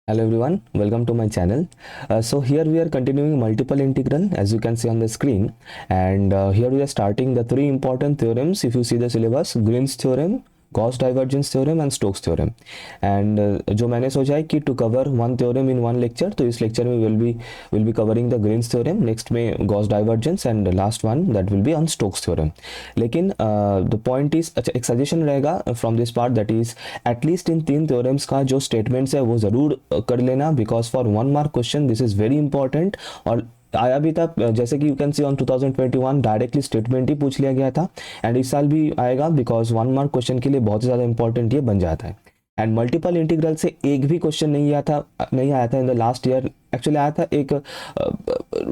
Hello everyone, welcome to my channel. So here we are continuing multiple integral as you can see on the screen, and here we are starting the three important theorems. If you see the syllabus, Green's theorem, Gauss divergence theorem and Stokes theorem. And जो मैंने सोचा है कि to cover one theorem in one lecture, तो इस lecture में will be covering the Green's theorem, next में Gauss divergence and the last one that will be on Stokes theorem. लेकिन the point is, अच्छा एक suggestion रहेगा from this part, that is at least इन तीन theorems का जो statements है वो ज़रूर कर लेना, because for 1 mark question this is very important. और आया भी था, जैसे कि you can see on 2021 directly statement ही पूछ लिया गया था, एंड इस साल भी आएगा बिकॉज 1 mark क्वेश्चन के लिए बहुत ही ज़्यादा इंपॉर्टेंट ये बन जाता है. एंड मल्टीपल इंटीग्रल से एक भी क्वेश्चन नहीं आया था इन द लास्ट ईयर. एक्चुअली आया था एक,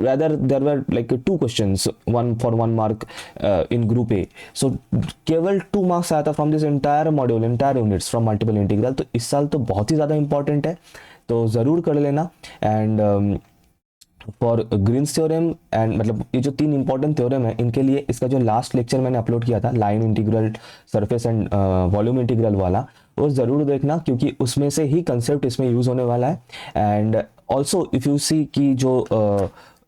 rather there were like 2 questions, one for 1 mark in group A. So केवल 2 marks आया था from this entire module, entire units from multiple integral. तो इस साल तो बहुत ही ज़्यादा इंपॉर्टेंट है, तो ज़रूर कर लेना. And for Green's theorem and मतलब ये जो 3 इंपॉर्टेंट थ्योरम है इनके लिए इसका जो लास्ट लेक्चर मैंने अपलोड किया था, line integral, surface and volume integral वाला, वो ज़रूर देखना क्योंकि उसमें से ही कंसेप्ट इसमें यूज़ होने वाला है. And also if you see कि जो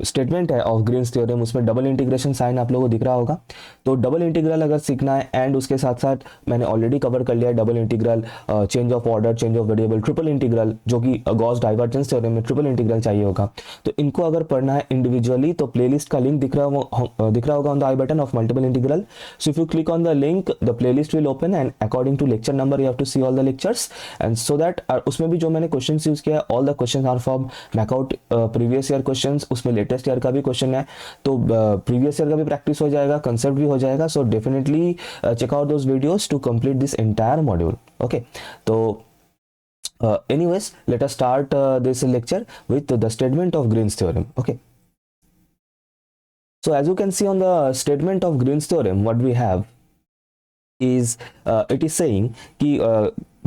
स्टेटमेंट है ऑफ ग्रीन्स थ्योरम, उसमें डबल इंटीग्रेशन साइन आप लोगों को दिख रहा होगा. तो डबल इंटीग्रल अगर सीखना है, एंड उसके साथ साथ मैंने ऑलरेडी कवर कर लिया है double integral, change of order, change of variable, triple integral, जो कि गॉस डाइवर्जेंस थ्योरम में ट्रिपल इंटीग्रल चाहिए होगा. तो इनको अगर पढ़ना है इंडिविजुअली तो प्लेलिस्ट का लिंक दिख रहा होगा on the I button of multiple integral. So if you click on the link, the playlist will open and according to lecture number you have to see all the lectures. And so that उसमें भी जो मैंने question use किया है, all the question are from मैकआउट previous year question. उसमें latest year का भी क्वेश्चन है, तो प्रीवियस ईयर का भी प्रैक्टिस हो जाएगा, कंसेप्ट भी हो जाएगा. So definitely check out those videos to complete this entire module. Okay, तो anyways, let us start this lecture with the statement of Green's theorem. Okay, so as you can see on the statement of Green's theorem, what we have is it is saying कि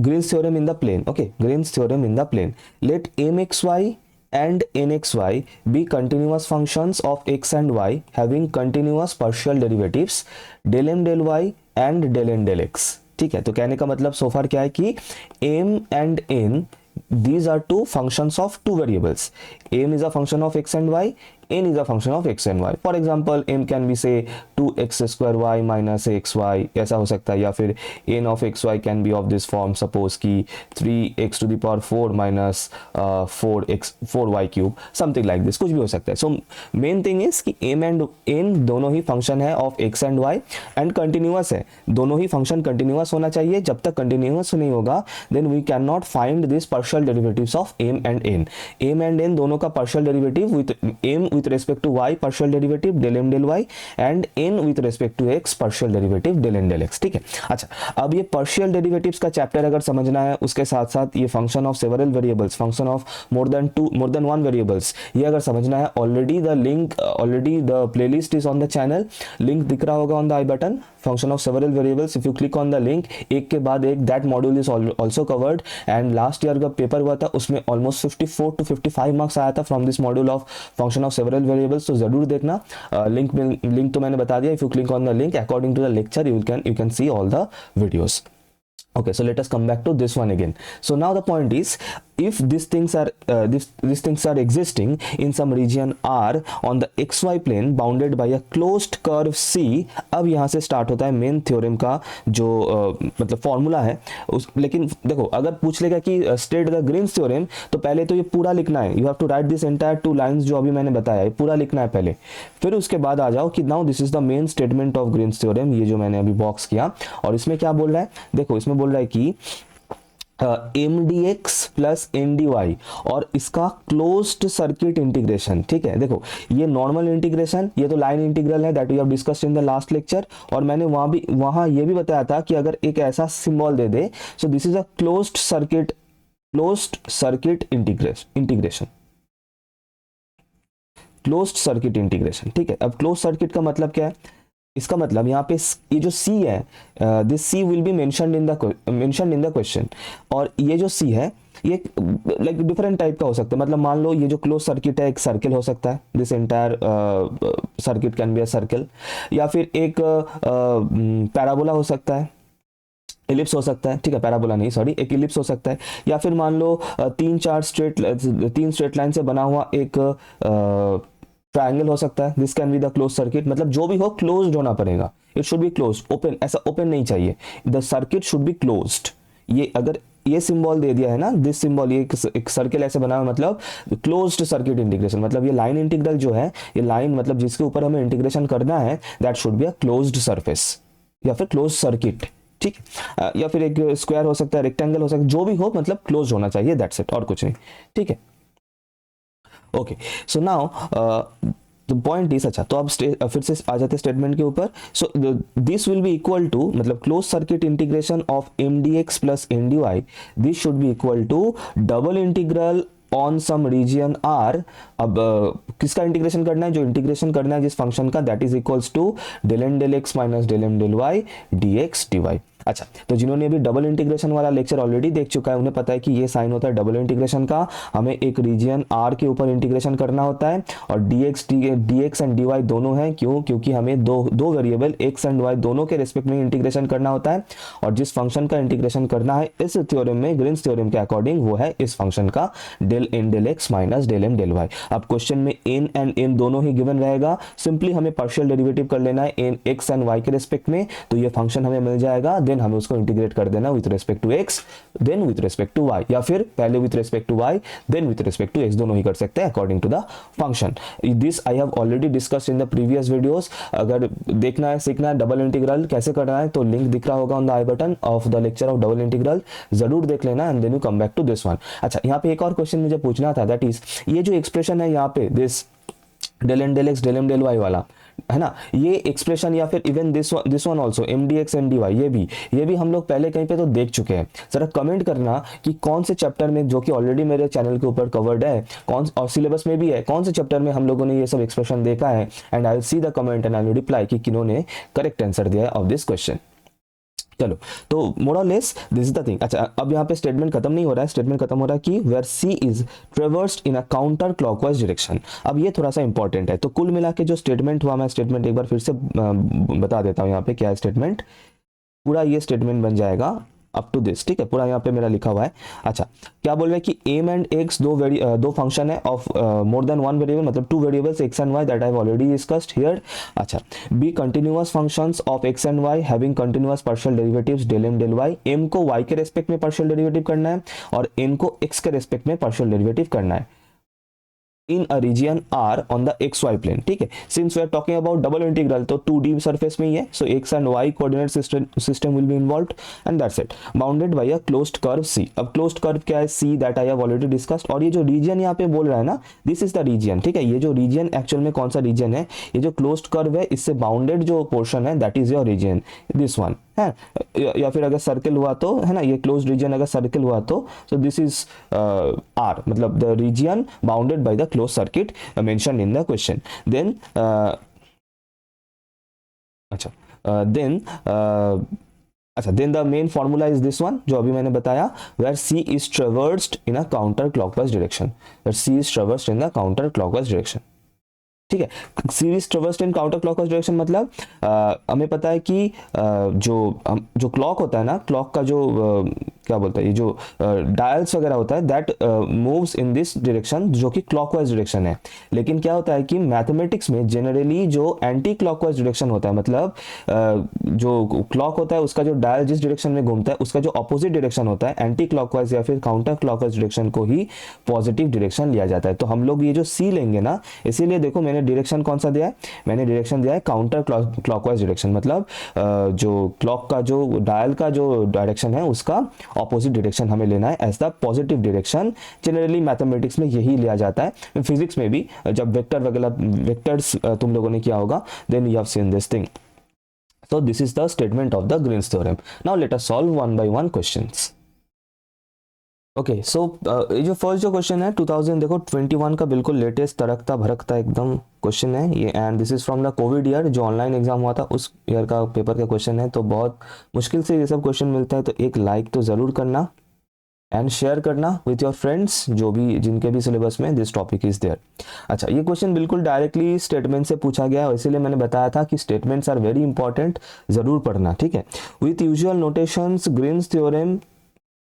Green's theorem in the plane. Okay, Green's theorem in the plane, let mxy and nxy be continuous functions of x and y having continuous partial derivatives del m del y and del n del x. ठीक है, तो कहने का मतलब so far क्या है कि m and n, these are two functions of two variables. m is a function of x and y, n is a function of x and y. For example, m can be say 2x square y minus xy, ऐसा हो सकता है, या फिर n of xy can be of this form, suppose कि 3x to the power 4 minus 4y cube, something like this, कुछ भी हो सकता है. So main thing is कि m and n दोनों ही फंक्शन है of x and y and continuous है. दोनों ही फंक्शन कंटिन्यूस होना चाहिए. जब तक कंटिन्यूस नहीं होगा then we cannot find this partial derivatives of m and n. m and n दोनों का partial derivative with m with respect to y partial derivative del m del y and n with respect to x partial derivative del n del x. ठीक है, अच्छा अब ये partial derivatives का chapter अगर समझना है, उसके साथ साथ ये function of several variables, function of more than one variables, ये अगर समझना है, already the playlist is on the channel. Link दिख रहा होगा on the I button, function of several variables. If you click on the link, एक के बाद एक that module is also covered. And last year का पेपर हुआ था, उसमें ऑलमोस्ट 54 to 55 मार्क्स आया था from this module of function of several variables. तो जरूर देखना. लिंक तो मैंने बता दिया. If you click on the link according to the lecture you can see all the videos. Okay, so let us come back to this one again. So now the point is, if these things are existing in some region R on the xy plane bounded by a closed curve C. अब यहाँ से start होता है main theorem का जो मतलब formula है. लेकिन देखो, अगर पूछ लेगा कि स्टेट द ग्रीन्स थ्योरम, तो पहले तो ये पूरा लिखना है. You have to write this entire 2 lines जो अभी मैंने बताया है, पूरा लिखना है पहले. फिर उसके बाद आ जाओ कि now this is the main statement of Green's theorem, ये जो मैंने अभी बॉक्स किया. और इसमें क्या बोल रहा है, देखो इसमें बोल रहा है कि m D x plus N D y और इसका क्लोज्ड सर्किट इंटीग्रेशन. ठीक है, देखो ये नॉर्मल इंटीग्रेशन, ये तो लाइन इंटीग्रल है that we have discussed in the last lecture. और मैंने वहां ये भी बताया था कि अगर एक ऐसा symbol they they, so this is a closed circuit integration. Closed circuit integration. ठीक है, अब क्लोज सर्किट का मतलब क्या है? इसका मतलब यहाँ पे ये जो C है, this C will be mentioned in the question. और ये जो C है ये लाइक डिफरेंट टाइप का हो सकता है. मतलब मान लो ये जो क्लोज सर्किट है एक सर्किल हो सकता है, this entire circuit can be a circle, या फिर एक पैराबोला हो सकता है, इलिप्स हो सकता है, ठीक है, पैराबोला नहीं सॉरी, एक इलिप्स हो सकता है, या फिर मान लो तीन स्ट्रेट लाइन से बना हुआ एक ट्रायंगल हो सकता है, this can be the close circuit, मतलब जो भी हो क्लोज्ड होना पड़ेगा, it should be close, open ऐसा ओपन नहीं चाहिए, the circuit should be closed. ये अगर ये सिंबल दे दिया है ना, दिस सिंबल, ये एक सर्किल ऐसे बना हुआ मतलब क्लोज्ड सर्किट इंटीग्रेशन, मतलब ये लाइन इंटीग्रल जो है, ये लाइन मतलब जिसके ऊपर हमें इंटीग्रेशन करना है, that should be a closed surface या फिर क्लोज सर्किट, ठीक है, या फिर एक स्क्वायर हो सकता है, रेक्टेंगल हो सकता है, जो भी हो मतलब क्लोज होना चाहिए, दैट्स इट, और कुछ नहीं, ठीक है। Okay, so now the point is, अच्छा तो अब फिर से आ जाते स्टेटमेंट के ऊपर। So this will be equal to, मतलब close circuit integration of M D x plus N D Y, this should be equal to double integral on some region R. अब किसका इंटीग्रेशन करना है, जो इंटीग्रेशन करना है जिस फंक्शन का, that is equals to del N del x minus del M del y d x D y. अच्छा, तो जिन्होंने अभी डबल इंटीग्रेशन वाला लेक्चर ऑलरेडी देख चुका है, उन्हें पता है कि ये साइन होता है डबल इंटीग्रेशन का, हमें एक रीजन आर के ऊपर इंटीग्रेशन करना होता है, और d x and d y दोनों हैं, क्यों, क्योंकि हमें दो वेरिएबल एक्स एंड वाई दोनों के रेस्पेक्ट में इंटीग्रेशन करना होता है, और जिस फंक्शन का इंटीग्रेशन करना है इस थ्योरम में, ग्रीन्स थ्योरम के अकॉर्डिंग, वो है इस फंक्शन का del N del x minus del M del y. अब क्वेश्चन में एन एंड एम दोनों ही गिवन रहेगा, सिंपली हमें पार्शियल डेरिवेटिव कर लेना है एन एक्स एंड वाई के रेस्पेक्ट में, तो ये फंक्शन हमें मिल जाएगा, देन हमें उसको इंटीग्रेट कर देना with respect to x then with respect to y, या फिर पहले with respect to y then with respect to x, दोनों ही कर सकते हैं according to the function. This I have already discussed in the previous videos, अगर देखना है सीखना है डबल इंटीग्रल कैसे करना है, तो लिंक दिख रहा होगा on the I button of the lecture of double integral, जरूर देख लेना and then you come back to this one. अच्छा, यहाँ पे एक और क्वेश्चन मुझे पूछना था, दैट इज ये जो एक्सप्रेशन है यहाँ पे, this del N del x del M del y वाला है ना, ये एक्सप्रेशन, या फिर even this one also m D x m d y, ये भी हम लोग पहले कहीं पे तो देख चुके हैं। जरा कमेंट करना कि कौन से चैप्टर में, जो कि ऑलरेडी मेरे चैनल के ऊपर कवर्ड है, कौन और सिलेबस में भी है, कौन से चैप्टर में हम लोगों ने ये सब एक्सप्रेशन देखा है, and I will see the comment and I will reply कि किन्होंने करेक्ट आंसर दिया है ऑफ दिस क्वेश्चन। चलो, तो मोर और less this is the thing. अच्छा, अब यहाँ पे स्टेटमेंट खत्म नहीं हो रहा है, स्टेटमेंट खत्म हो रहा है कि where C is traversed in a counter clockwise direction. अब ये थोड़ा सा इंपॉर्टेंट है, तो कुल मिला के जो स्टेटमेंट हुआ, मैं स्टेटमेंट एक बार फिर से बता देता हूँ यहाँ पे क्या है स्टेटमेंट, पूरा ये स्टेटमेंट बन जाएगा अप टू दिस, ठीक है, पूरा यहाँ पे मेरा लिखा हुआ है। अच्छा, क्या बोल रहे हैं कि एम एंड एक्स दो फंक्शन है of more than one variable, मतलब two variables X and Y, that I have already discussed here. अच्छा, be continuous functions of X and Y having continuous partial derivatives del M del Y, M को Y के respect में partial derivative करना है और N को x के respect में पार्शियल डेरिवेटिव करना है in a region R on the xy plane, ठीक है। Since we are talking about double integral, तो 2D surface में ही है, so x and y coordinate system will be involved and that's it, bounded by a closed curve C। अब closed curve क्या है, C, that I have already discussed। और ये जो region यहाँ पे बोल रहा है ना, this is the region, ठीक है, ये जो region एक्चुअल में कौन सा region है, ये जो closed curve है इससे bounded जो portion है, that is your region, this one है, या फिर अगर सर्कल हुआ तो है ना, ये क्लोज रीजन अगर सर्कल हुआ तो, सो दिस इज आर, मतलब the region bounded by the close circuit mention in the question. Then then the main formula is this one, जो अभी मैंने बताया, where C is traversed in a counter clockwise direction, where C is traversed in the counter clockwise direction, ठीक है। सीरीज traversed in counter clockwise direction मतलब हमें पता है कि जो क्लॉक होता है ना, क्लॉक का जो क्या बोलता है, ये जो डायल्स वगैरह होता है, that moves in this direction, जो कि क्लॉकवाइज डायरेक्शन है। लेकिन क्या होता है कि मैथमेटिक्स में जनरली जो एंटी क्लॉकवाइज डायरेक्शन होता है, मतलब जो क्लॉक होता है उसका जो डायल जिस डायरेक्शन में घूमता है, उसका जो ऑपोजिट डायरेक्शन होता है, एंटी क्लॉकवाइज या फिर काउंटर क्लॉकवाइज डायरेक्शन को ही पॉजिटिव डायरेक्शन लिया जाता है। तो हम लोग ये जो सी लेंगे ना, इसीलिए देखो मैंने डायरेक्शन कौन सा दिया है, मैंने डायरेक्शन दिया है काउंटर क्लॉकवाइज डायरेक्शन, मतलब जो क्लॉक का जो डायल का जो डायरेक्शन है उसका ऑपोजिट डायरेक्शन हमें लेना है as the positive direction. Generally mathematics में यही लिया जाता है, फिजिक्स में भी जब वेक्टर वगैरह वेक्टर्स तुम लोगों ने किया होगा, then you have seen this thing. So this is the statement of the Green's theorem. Now let us solve one by one questions. Okay, so ये जो फर्स्ट जो क्वेश्चन है 2021 का बिल्कुल लेटेस्ट तड़कता भड़कता एकदम क्वेश्चन है ये, and this is from the Covid year, जो ऑनलाइन एग्जाम हुआ था उस ईयर का पेपर का क्वेश्चन है। तो बहुत मुश्किल से ये सब क्वेश्चन मिलता है, तो एक लाइक तो ज़रूर करना। एंड शेयर करना विथ योर फ्रेंड्स जो भी जिनके भी सिलेबस में दिस टॉपिक इज देयर। अच्छा, ये क्वेश्चन बिल्कुल डायरेक्टली स्टेटमेंट से पूछा गया है, इसीलिए मैंने बताया था कि स्टेटमेंट्स आर वेरी इंपॉर्टेंट, जरूर पढ़ना, ठीक है। With usual notations Green's theorem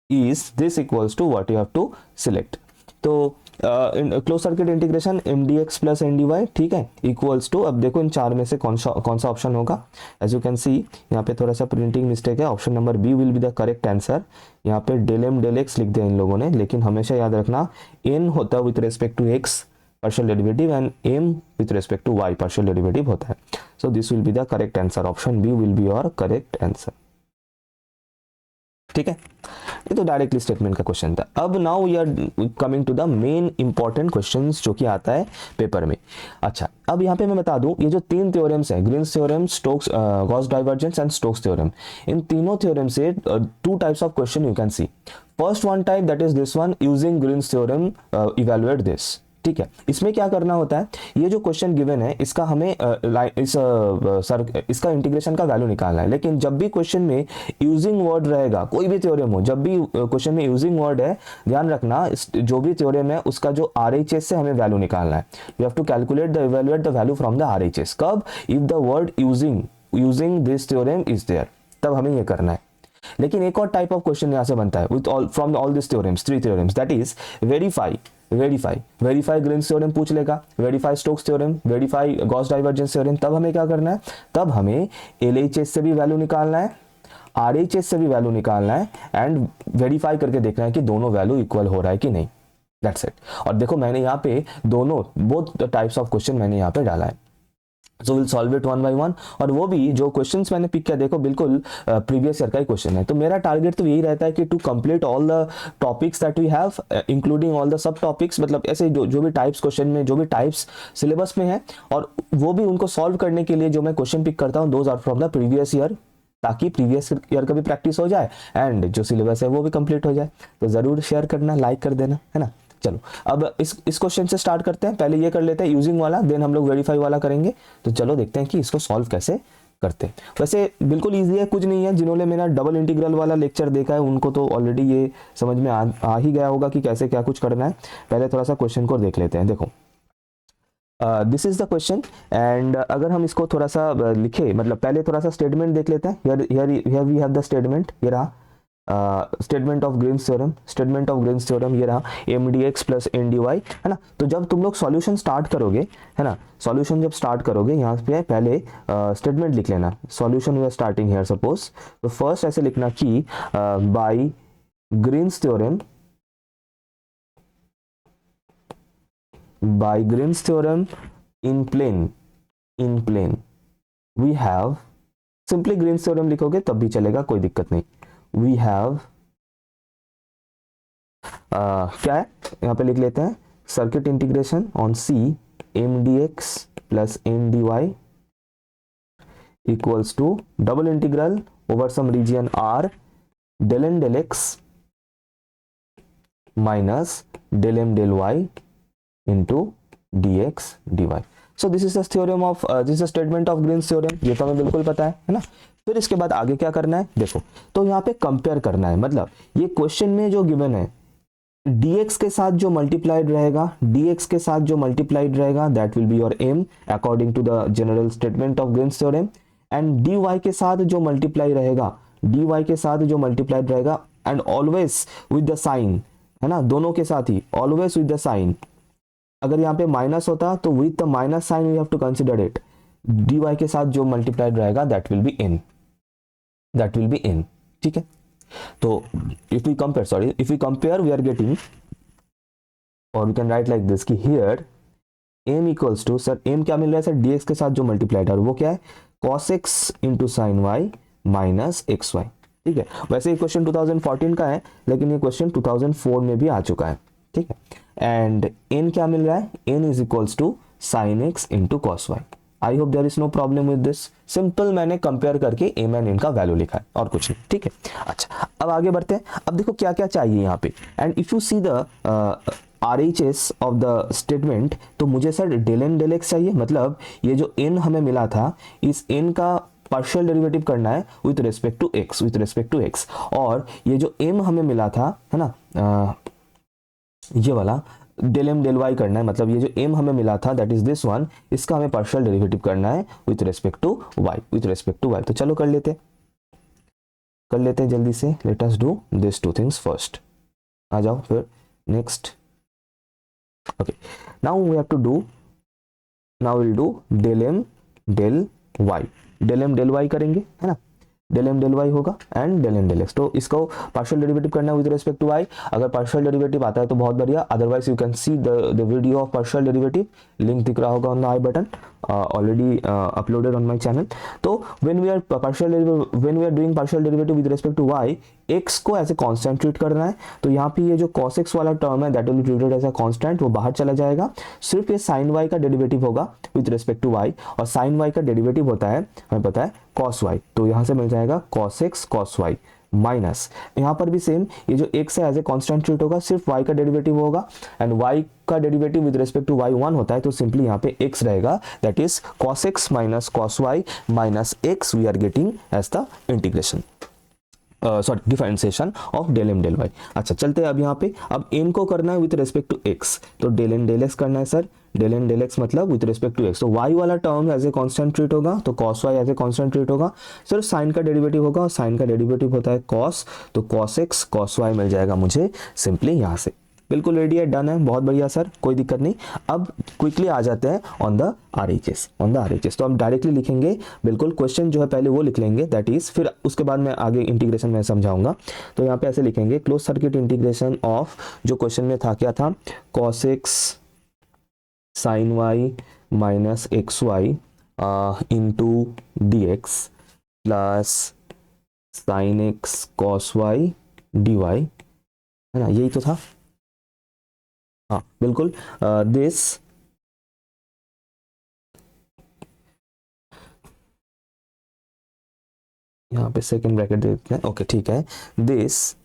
is this equals to what you have to select. तो close circuit integration M D x plus N D Y, ठीक है, इक्वल्स टू, अब देखो इन चार में से कौन सा ऑप्शन होगा। एज यू कैन सी यहाँ पे थोड़ा सा प्रिंटिंग मिस्टेक है, option number B will be the correct answer. यहाँ पे डेल एम डेल एक्स लिख दिया इन लोगों ने, लेकिन हमेशा याद रखना एन होता है with respect to X partial derivative and M with respect to Y partial derivative होता है। So this will be the correct answer, option B will be your correct answer, ठीक है। ये तो डायरेक्टली स्टेटमेंट का question था। अब now we are coming to the main important questions जो कि आता है पेपर में। अच्छा, अब यहाँ पे मैं बता दूं, ये जो तीन थ्योरम्स है, Green's theorem, Stokes Gauss divergence and Stokes theorem, इन तीनों थ्योरम से two types of question you can see. First one type that is this one, using Green's theorem evaluate this, ठीक है। इसमें क्या करना होता है, ये जो क्वेश्चन गिवन है इसका हमें इसका इंटीग्रेशन का वैल्यू निकालना है। लेकिन जब भी क्वेश्चन में यूजिंग वर्ड रहेगा, कोई भी थ्योरम हो, जब भी क्वेश्चन में यूजिंग वर्ड है, ध्यान रखना जो भी थ्योरम है उसका जो आरएचएस से हमें वैल्यू निकालना है। You have to calculate the evaluate the value from the RHS. कब? If the word using this theorem is there, तब हमें ये करना है। लेकिन एक और टाइप ऑफ क्वेश्चन यहां से बनता है with all from all this theorems, three theorems, that is verify Green's theorem पूछ लेगा, verify Stokes theorem, verify Gauss divergence theorem. तब हमें क्या करना है, तब हमें एलएचएस से भी वैल्यू निकालना है, आरएचएस से भी वैल्यू निकालना है एंड वेरीफाई करके देखना है कि दोनों वैल्यू इक्वल हो रहा है कि नहीं। That's it. और देखो मैंने यहाँ पे दोनों बोथ टाइप्स ऑफ क्वेश्चन मैंने यहाँ पे डाला है। So will solve it one by one, और वो भी जो क्वेश्चंस मैंने पिक किया, देखो बिल्कुल प्रीवियस ईयर का ही क्वेश्चन है। तो मेरा टारगेट तो यही रहता है कि to complete all the topics that we have including all the sub topics, मतलब ऐसे जो भी टाइप्स क्वेश्चन में, जो भी टाइप्स सिलेबस में है, और वो भी उनको सॉल्व करने के लिए जो मैं क्वेश्चन पिक करता हूँ those are from the previous year, ताकि प्रीवियस ईयर का भी प्रैक्टिस हो जाए एंड जो सिलेबस है वो भी कंप्लीट हो जाए। तो जरूर शेयर करना, लाइक कर देना, है ना। चलो अब इस क्वेश्चन से स्टार्ट करते हैं। पहले ये कर लेते हैं यूजिंग वाला, देन हम लोग वेरीफाई वाला करेंगे। तो चलो देखते हैं कि इसको सॉल्व कैसे करते हैं। वैसे बिल्कुल इजी है, कुछ नहीं है। जिन्होंने मेरा डबल इंटीग्रल वाला लेक्चर देखा है उनको तो ऑलरेडी ये समझ में आ ही गया होगा कि कैसे क्या कुछ करना है। पहले थोड़ा सा क्वेश्चन को देख लेते हैं। देखो this is the question and अगर हम इसको थोड़ा सा लिखे, मतलब पहले थोड़ा सा स्टेटमेंट देख लेते हैं। Here we have the statement, ये रहा स्टेटमेंट ऑफ ग्रीन्स थ्योरम, ये रहा M D x plus N D Y, है ना। तो जब तुम लोग सॉल्यूशन स्टार्ट करोगे, है ना, सॉल्यूशन जब स्टार्ट करोगे, यहाँ पे पहले स्टेटमेंट लिख लेना। Solution we are starting here suppose, तो फर्स्ट ऐसे लिखना कि by Green's theorem in plane we have, simply Green's theorem लिखोगे तब भी चलेगा, कोई दिक्कत नहीं। वी हैव क्या है यहाँ पे लिख लेते हैं, circuit integration on C M D x plus N D Y equals to double integral over some region R del N del x minus del M del Y into D x D Y. So this is the theorem of this is statement of Green's theorem, ये तो हमें बिल्कुल पता है ना। फिर इसके बाद आगे क्या करना है, देखो तो यहाँ पे कंपेयर करना है। मतलब ये क्वेश्चन में जो गिवन है dx के साथ जो मल्टीप्लाइड रहेगा, that will be your M according to the general statement of Green's theorem, and dy के साथ जो मल्टीप्लाई रहेगा, and always with the sign, है ना, दोनों के साथ ही ऑलवेज विद द साइन। अगर यहाँ पे माइनस होता तो with the minus sign we have to consider it. dy के साथ जो मल्टीप्लाइड रहेगा दैट विल बी n, ठीक है। तो if we compare we are getting, or we can write like this कि here m equals to, sir m क्या मिल रहा है सर, dx के साथ जो मल्टीप्लाइड है वो क्या है, cos x into sin y minus xy, ठीक है। वैसे ये क्वेश्चन 2014 का है, लेकिन ये क्वेश्चन 2004 में भी आ चुका है, ठीक है। एंड n क्या मिल रहा है, n is equals to sin x into cos y। I hope there is no problem with this. Simple मैंने कंपेयर करके एम एंड इन का वैल्यू लिखा है और कुछ नहीं, ठीक है। अच्छा अब आगे बढ़ते हैं। अब देखो क्या क्या चाहिए यहाँ पे, and if you see the RHS of the statement, तो मुझे सर डेल एन डेल एक्स चाहिए। मतलब ये जो n हमें मिला था, इस n का पार्शियल डेरिवेटिव करना है with respect to X, with respect to X. और ये जो m हमें मिला था, है ना, ये वाला डेल एम डेल वाई करना है, मतलब ये जो m हमें मिला था दैट इज दिस वन, इसका हमें पार्शियल डेरिवेटिव करना है with respect to y, with respect to y। तो चलो कर लेते हैं जल्दी से। Let us do this two things first. आ जाओ फिर next. Okay, now we have to do, now will do del M del Y. Del M del Y करेंगे, है ना, डेल एम डेल वाई होगा and del M del X. तो इसको partial derivative करना है विद रिस्पेक्ट टू वाई। अगर partial derivative आता है तो बहुत बढ़िया, otherwise you can see the video of partial derivative, link दिख रहा होगा on the I button, already uploaded on my channel. तो when we are doing partial derivative with respect to Y, X को ऐसे कांस्टेंट ट्रीट करना है। तो यहाँ पे ये जो cos x वाला टर्म है that will be treated as a constant, वो बाहर चला जाएगा। सिर्फ ये sin y का डेरिवेटिव होगा विद रिस्पेक्ट टू y, और sin y का डेरिवेटिव होता है, हमें पता है, cos y। तो यहाँ से मिल जाएगा cos x cos y minus, यहाँ पर भी सेम, ये जो x है एज ए कांस्टेंट ट्रीट होगा, सिर्फ y का डेरिवेटिव होगा, एंड y का derivative with respect to y 1 होता है, तो सिंपली यहाँ पे x रहेगा, that is cos x minus cos y minus x, we are getting as the integration, sorry differentiation of del M del Y. अच्छा चलते हैं अब यहाँ पे, अब m को करना है विथ रिस्पेक्ट टू x, तो डेल एम डेल एक्स करना है सर। डेल एम डेल एक्स मतलब विथ रिस्पेक्ट टू x, तो y वाला term as a constant treat होगा, तो cos y as a constant treat होगा। सर साइन का डेरिवेटिव होगा, और साइन का डेरिवेटिव होता है cos, तो cos x cos y मिल जाएगा मुझे सिंपली यहाँ से। बिल्कुल रेडी है, डन है, बहुत बढ़िया सर, कोई दिक्कत नहीं। अब क्विकली आ जाते हैं on the RHS, on the RHS। तो हम डायरेक्टली लिखेंगे, बिल्कुल क्वेश्चन जो है पहले वो लिख लेंगे, दैट इज, फिर उसके बाद मैं आगे इंटीग्रेशन में समझाऊंगा। तो यहाँ पे ऐसे लिखेंगे, क्लोज सर्किट इंटीग्रेशन ऑफ, जो क्वेश्चन में था क्या था, cos x sin y minus X Y into D x plus sine X cos Y D Y, है ना, यही तो था। हाँ बिल्कुल, दिस यहाँ पे सेकेंड ब्रैकेट दे देते हैं, ओके ठीक है, दिस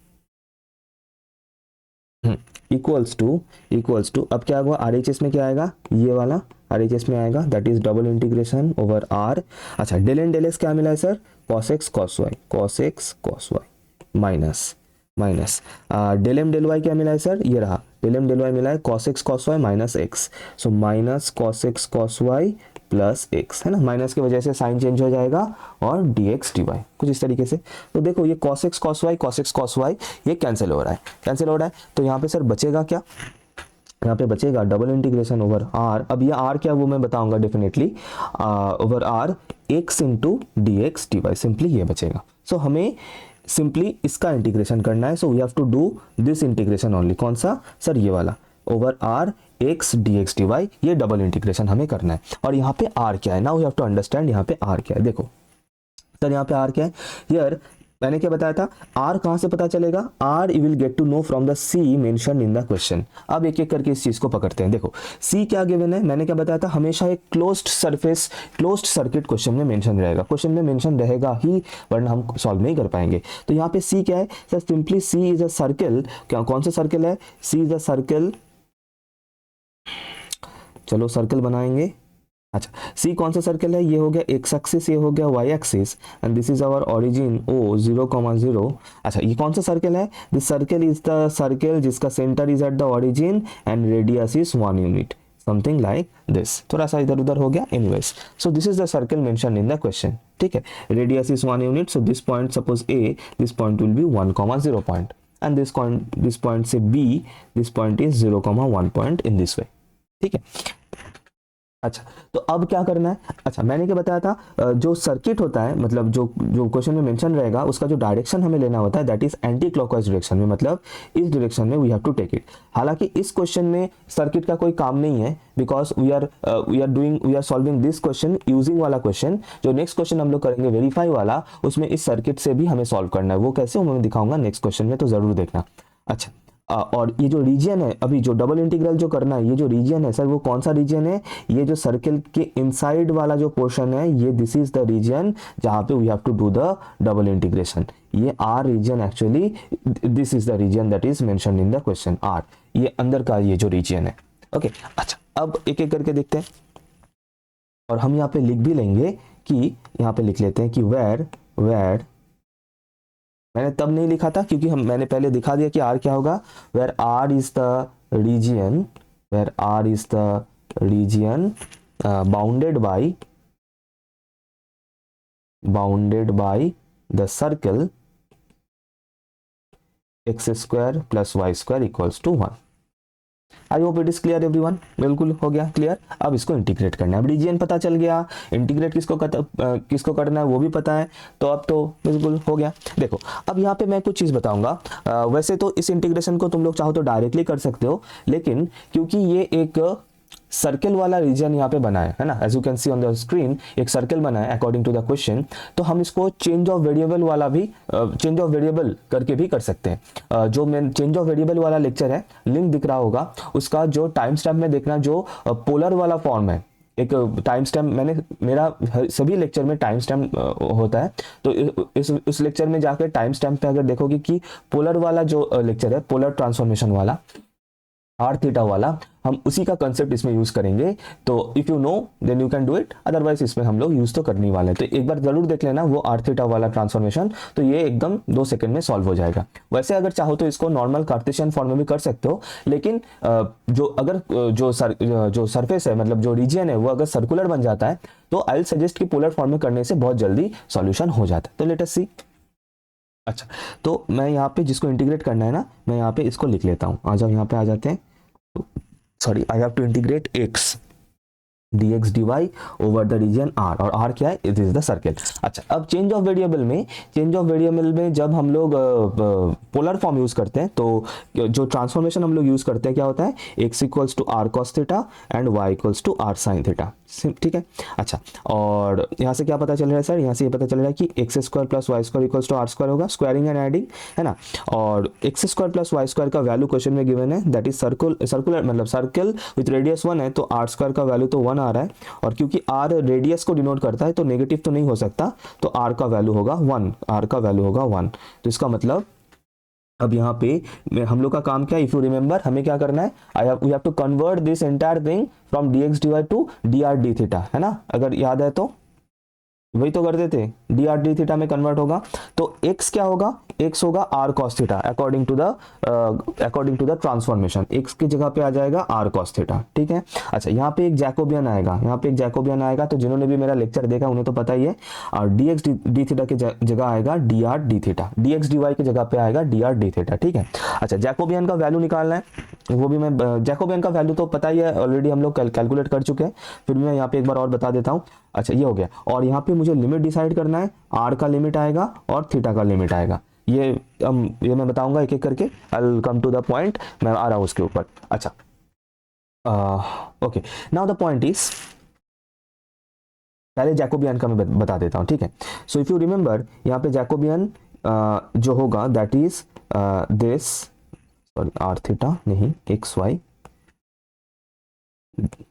इक्वल्स टू अब क्या हुआ, RHS में क्या आएगा, ये वाला RHS में आएगा, that is double integration over R। अच्छा डेल एंड डेल एक्स क्या मिला है सर, cos x cos y minus del M del Y क्या मिला है सर, ये रहा, डेल एम डेल वाई मिला है cos x cos y minus x, so minus cos x cos y plus x, है ना, माइनस की वजह से साइन चेंज हो जाएगा, और dx dy कुछ इस तरीके से। तो देखो ये cos x cos y ये कैंसिल हो रहा है, तो यहाँ पे सर बचेगा क्या, यहाँ पे बचेगा डबल इंटीग्रेशन ओवर R। अब ये R क्या वो मैं बताऊंगा definitely, over R x into D x D Y, simply ये बचेगा। सो हमें सिंपली इसका इंटीग्रेशन करना है, so we have to do this integration only, कौन सा सर, ये वाला, over R x dx dy, ये डबल इंटीग्रेशन हमें करना है। और यहाँ पे R क्या है, now we have to understand यहाँ पे R क्या है। देखो सर यहाँ पे R क्या है, हियर मैंने क्या बताया था, R कहाँ से पता चलेगा, R you will get to know from the C mention in the question. अब एक एक करके इस चीज को पकड़ते हैं। देखो C क्या गिवन है, मैंने क्या बताया था, हमेशा एक closed surface closed circuit question में मेंशन रहेगा, क्वेश्चन में मेंशन रहेगा ही, वरना हम सॉल्व नहीं कर पाएंगे। तो यहाँ पे C क्या है sir, simply C is a circle, क्या कौन सा सर्कल है, C इज अ सर्कल, चलो सर्कल बनाएंगे। अच्छा सी कौन सा सर्कल है, ये हो गया एक्स एक्सिस, ये हो गया Y axis, and this is our origin O 0,0। अच्छा ये कौन सा सर्कल है, this circle is the circle जिसका centre is at the origin and radius is 1 unit, something like this, थोड़ा सा इधर उधर हो गया, anyways. So this is the circle mention in the question, ठीक है, radius is 1 unit, so this point suppose A, this point will be 1,0 point, and this point से B, this point is 0,1 point in this way, ठीक है। अच्छा तो अब क्या करना है, अच्छा मैंने क्या बताया था, जो सर्किट होता है, मतलब जो क्वेश्चन में मेंशन रहेगा, उसका जो डायरेक्शन हमें लेना होता है that is anti clockwise direction में, मतलब इस डायरेक्शन में we have to take it. हालांकि इस क्वेश्चन में सर्किट का कोई काम नहीं है, because we are solving this question using वाला क्वेश्चन, जो नेक्स्ट क्वेश्चन हम लोग करेंगे वेरीफाई वाला, उसमें इस सर्किट से भी हमें सॉल्व करना है, वो कैसे वो मैं दिखाऊंगा नेक्स्ट क्वेश्चन में, तो जरूर देखना। अच्छा और ये जो रीजन है, अभी जो डबल इंटीग्रल जो करना है, ये जो रीजन है सर वो कौन सा रीजन है, ये जो सर्कल के इनसाइड वाला जो पोर्शन है, ये दिस इज द रीजन जहां पे we have to do the double integration. ये R region, actually this is the region that is mention in the question, R ये अंदर का ये जो रीजन है। ओके अच्छा अब एक एक करके देखते हैं, और हम यहाँ पे लिख भी लेंगे कि यहाँ पे लिख लेते हैं कि वेर मैंने तब नहीं लिखा था क्योंकि मैंने पहले दिखा दिया कि आर क्या होगा, where R is the region, where R is the region bounded by the circle X square plus Y square equals to 1। I hope it is clear everyone, बिल्कुल हो गया क्लियर। अब इसको इंटीग्रेट करना है, अब रीजियन पता चल गया, इंटीग्रेट किसको करना है वो भी पता है, तो अब तो बिल्कुल हो गया। देखो अब यहाँ पे मैं कुछ चीज़ बताऊंगा, वैसे तो इस इंटीग्रेशन को तुम लोग चाहो तो डायरेक्टली कर सकते हो, लेकिन क्योंकि ये एक सर्कल वाला रीजन यहाँ पे बना है ना, as you can see on the screen एक सर्कल बना है अकॉर्डिंग टू द क्वेश्चन, तो हम इसको चेंज ऑफ वेरिएबल वाला भी चेंज ऑफ वेरिएबल करके भी कर सकते हैं। जो मैं चेंज ऑफ वेरिएबल वाला लेक्चर है, लिंक दिख रहा होगा, उसका जो टाइम स्टैम्प में देखना, जो पोलर वाला फॉर्म है, एक टाइम स्टैम्प मैंने मेरा सभी लेक्चर में टाइम स्टैम्प होता है, तो इस लेक्चर में जाकर टाइम स्टैम्प पे अगर देखोगे कि पोलर वाला जो लेक्चर है, पोलर ट्रांसफॉर्मेशन वाला आर थीटा वाला, हम उसी का कंसेप्ट इसमें यूज करेंगे। तो if you know then you can do it, otherwise इसमें हम लोग यूज तो करने वाले हैं। तो एक बार जरूर देख लेना वो आर थीटा वाला ट्रांसफॉर्मेशन, तो ये एकदम 2 सेकंड में सॉल्व हो जाएगा। वैसे अगर चाहो तो इसको नॉर्मल कार्टेशियन फॉर्म में भी कर सकते हो, लेकिन जो सरफेस है, मतलब जो रीजन है, वो अगर सर्कुलर बन जाता है तो आई विल सजेस्ट कि पोलर फॉर्म में करने से बहुत जल्दी सॉल्यूशन हो जाता है। तो लेट अस सी। अच्छा, तो मैं यहाँ पे जिसको इंटीग्रेट करना है ना, मैं यहाँ पे इसको लिख लेता हूँ। आ जाओ, यहाँ पे आ जाते हैं। Sorry, I have to integrate x dx dy over the region r, और r क्या है, इट इज द सर्कल। अच्छा, अब चेंज ऑफ वेरिएबल में जब हम लोग पोलर फॉर्म यूज करते हैं, तो जो ट्रांसफॉर्मेशन हम लोग यूज करते हैं क्या होता है, x equals to R cos theta and y equals to R sine theta, ठीक है। अच्छा, और यहाँ से क्या पता चल रहा है सर, यहाँ से ये पता चल रहा है कि X square plus Y square equals to R square होगा, स्क्वायरिंग एंड एडिंग है ना। और X square plus Y square का वैल्यू क्वेश्चन में गिवन है, दैट इज सर्कुलर मतलब सर्कल विथ रेडियस 1 है, तो आर स्क्वायर का वैल्यू तो 1 आ रहा है, और क्योंकि आर रेडियस को डिनोट करता है तो नेगेटिव तो नहीं हो सकता, तो आर का वैल्यू होगा 1, आर का वैल्यू होगा 1। तो इसका मतलब अब यहाँ पे हम लोग का काम क्या है, इफ यू रिमेंबर हमें क्या करना है, we have to convert this entire thing from dx dy to dr d theta, है ना। अगर याद है तो वही तो करते थे, dr d थीटा में कन्वर्ट होगा, तो x क्या होगा, x होगा r cos theta according to the transformation, x की जगह पे आ जाएगा r cos थीटा, ठीक है। अच्छा, यहाँ पे एक जैकोबियन आएगा, तो जिन्होंने भी मेरा लेक्चर देखा उन्हें तो पता ही है, और dx d थीटा की जगह आएगा dr d theta, dx dy की जगह पे आएगा dr d थीटा, ठीक है। अच्छा, जैकोबियन का वैल्यू निकालना है, वो भी मैं जैकोबियन का वैल्यू तो पता ही है, ऑलरेडी हम लोग कैलकुलेट कर चुके हैं, फिर मैं यहाँ पे एक बार और बता देता हूँ। अच्छा, ये हो गया, और यहाँ पे मुझे लिमिट डिसाइड करना है, r का लिमिट आएगा और थीटा का लिमिट आएगा, ये मैं बताऊंगा एक एक करके, I will come to the point, मैं आ रहा हूँ उसके ऊपर। अच्छा, okay, now the point is, पहले जैकोबियन का मैं बता देता हूँ, ठीक है। सो इफ यू रिमेंबर, यहाँ पे जैकोबियन जो होगा that is this, sorry R theta नहीं, X Y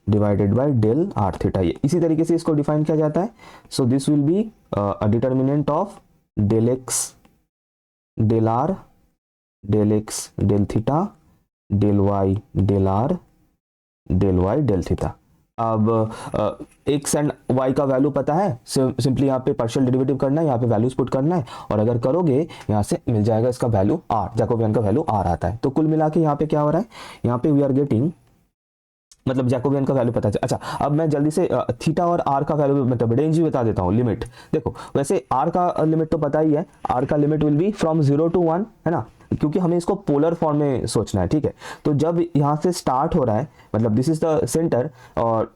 divided by del R theta, ये इसी तरीके से इसको डिफाइन किया जाता है। So this will be a determinant of del x del R, del x del theta, del Y del R, del Y del theta. अब X and Y का वैल्यू पता है, सिंपली यहाँ पे पार्शियल डेरिवेटिव करना है, यहाँ पे वैल्यूज पुट करना है, और अगर करोगे यहाँ से मिल जाएगा इसका वैल्यू आर, जैकोबियन का वैल्यू आर आता है। तो कुल मिला के यहाँ पे क्या हो रहा है, यहाँ पे वी आर गेटिंग, मतलब जैकोबियन का वैल्यू पता है। अच्छा, अब मैं जल्दी से थीटा और आर का वैल्यू मतलब रेंज भी बता देता हूँ, लिमिट देखो, वैसे आर का लिमिट तो पता ही है, आर का limit will be from 0 to 1, है ना, क्योंकि हमें इसको पोलर फॉर्म में सोचना है, ठीक है। तो जब यहाँ से स्टार्ट हो रहा है, मतलब दिस इज द सेंटर और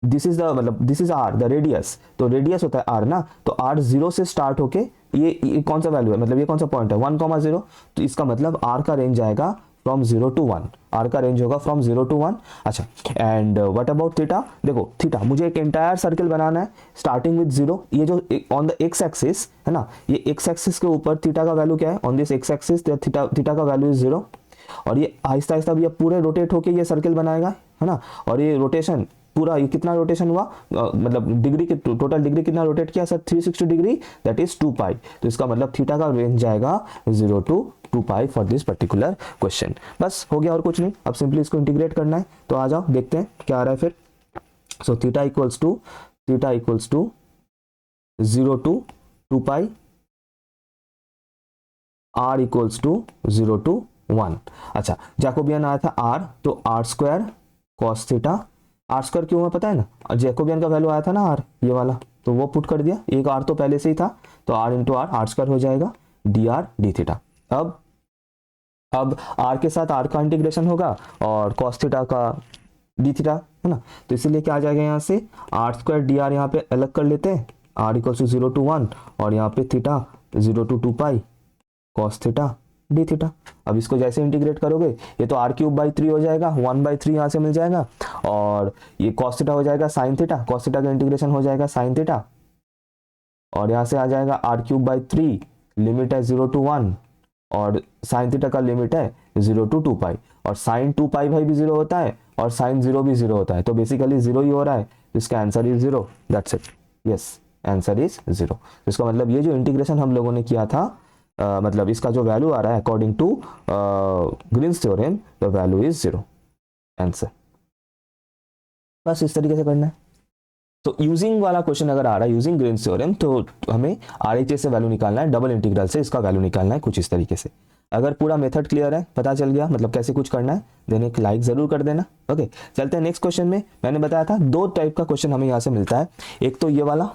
दिस इज द, मतलब this is R the radius, तो रेडियस होता है आर ना, तो आर 0 से स्टार्ट होके ये कौन सा वैल्यू है, मतलब ये कौन सा पॉइंट है 1,0, तो इसका मतलब आर का रेंज आएगा फ्रॉम 0 to 1, आर का रेंज होगा फ्रॉम 0 to 1। अच्छा, एंड व्हाट अबाउट थीटा, देखो थीटा मुझे एक एंटायर सर्कल बनाना है स्टार्टिंग विद 0, ये जो ऑन द एक्स एक्सिस है ना, ये एक्स एक्सिस के ऊपर थीटा का वैल्यू क्या है, on this x axis theta का वैल्यू इज 0, और ये आहिस्ता आहिस्ता ये पूरे रोटेट होके ये सर्कल बनाएगा, है ना, और ये रोटेशन पूरा, ये कितना रोटेशन हुआ, मतलब डिग्री के टोटल डिग्री कितना रोटेट किया सर, 360 डिग्री, दैट इज 2 पाई, तो इसका मतलब थीटा का रेंज जाएगा 0 to 2 pi for this particular question. बस हो गया और कुछ नहीं, अब सिंपली इसको इंटीग्रेट करना है, तो आ जाओ देखते हैं क्या आ रहा है फिर। So theta equals to 0 to 2 pi, r equals to 0 to 1। अच्छा, जैकोबियन आया था r, तो r square cos theta. r square क्यों है पता है ना, जैकोबियन का वैल्यू आया था ना r, ये वाला, तो वो पुट कर दिया, एक r तो पहले से ही था, तो r इंटू r स्क्वायर हो जाएगा dr d थीटा। अब r के साथ r का इंटीग्रेशन होगा और cos थीटा का d थीटा, है ना, तो इसीलिए क्या आ जाएगा यहाँ से r स्क्वायर dr, यहाँ पे अलग कर लेते हैं, r इक्वल टू 0 to 1 और यहाँ पे theta 0 to 2 pi cos theta d theta. अब इसको जैसे इंटीग्रेट करोगे ये तो r क्यूब बाई 3 हो जाएगा, 1/3 यहाँ से मिल जाएगा, और ये cos थीटा हो जाएगा sin थीटा, cos थीटा का इंटीग्रेशन हो जाएगा sin थीटा, और यहाँ से आ जाएगा r क्यूब बाई 3, लिमिट है 0 to 1, और sin थीटा का लिमिट है 0 to 2 पाई, और sin 2 पाई भाई भी 0 होता है और sin 0 भी 0 होता है, तो बेसिकली 0 ही हो रहा है, तो इसका answer is 0, that's it, yes answer is 0। इसका मतलब ये जो इंटीग्रेशन हम लोगों ने किया था, मतलब इसका जो वैल्यू आ रहा है according to Green's theorem, the value is 0, answer. बस इस तरीके से करना है। तो यूजिंग वाला क्वेश्चन अगर आ रहा है यूजिंग ग्रीन्स थ्योरम, तो हमें आरएचएस से वैल्यू निकालना है, डबल इंटीग्रल से इसका वैल्यू निकालना है कुछ इस तरीके से। अगर पूरा मेथड क्लियर है, पता चल गया मतलब कैसे कुछ करना है, देन एक लाइक जरूर कर देना। ओके, चलते हैं नेक्स्ट क्वेश्चन में। मैंने बताया था दो टाइप का क्वेश्चन हमें यहाँ से मिलता है, एक तो ये वाला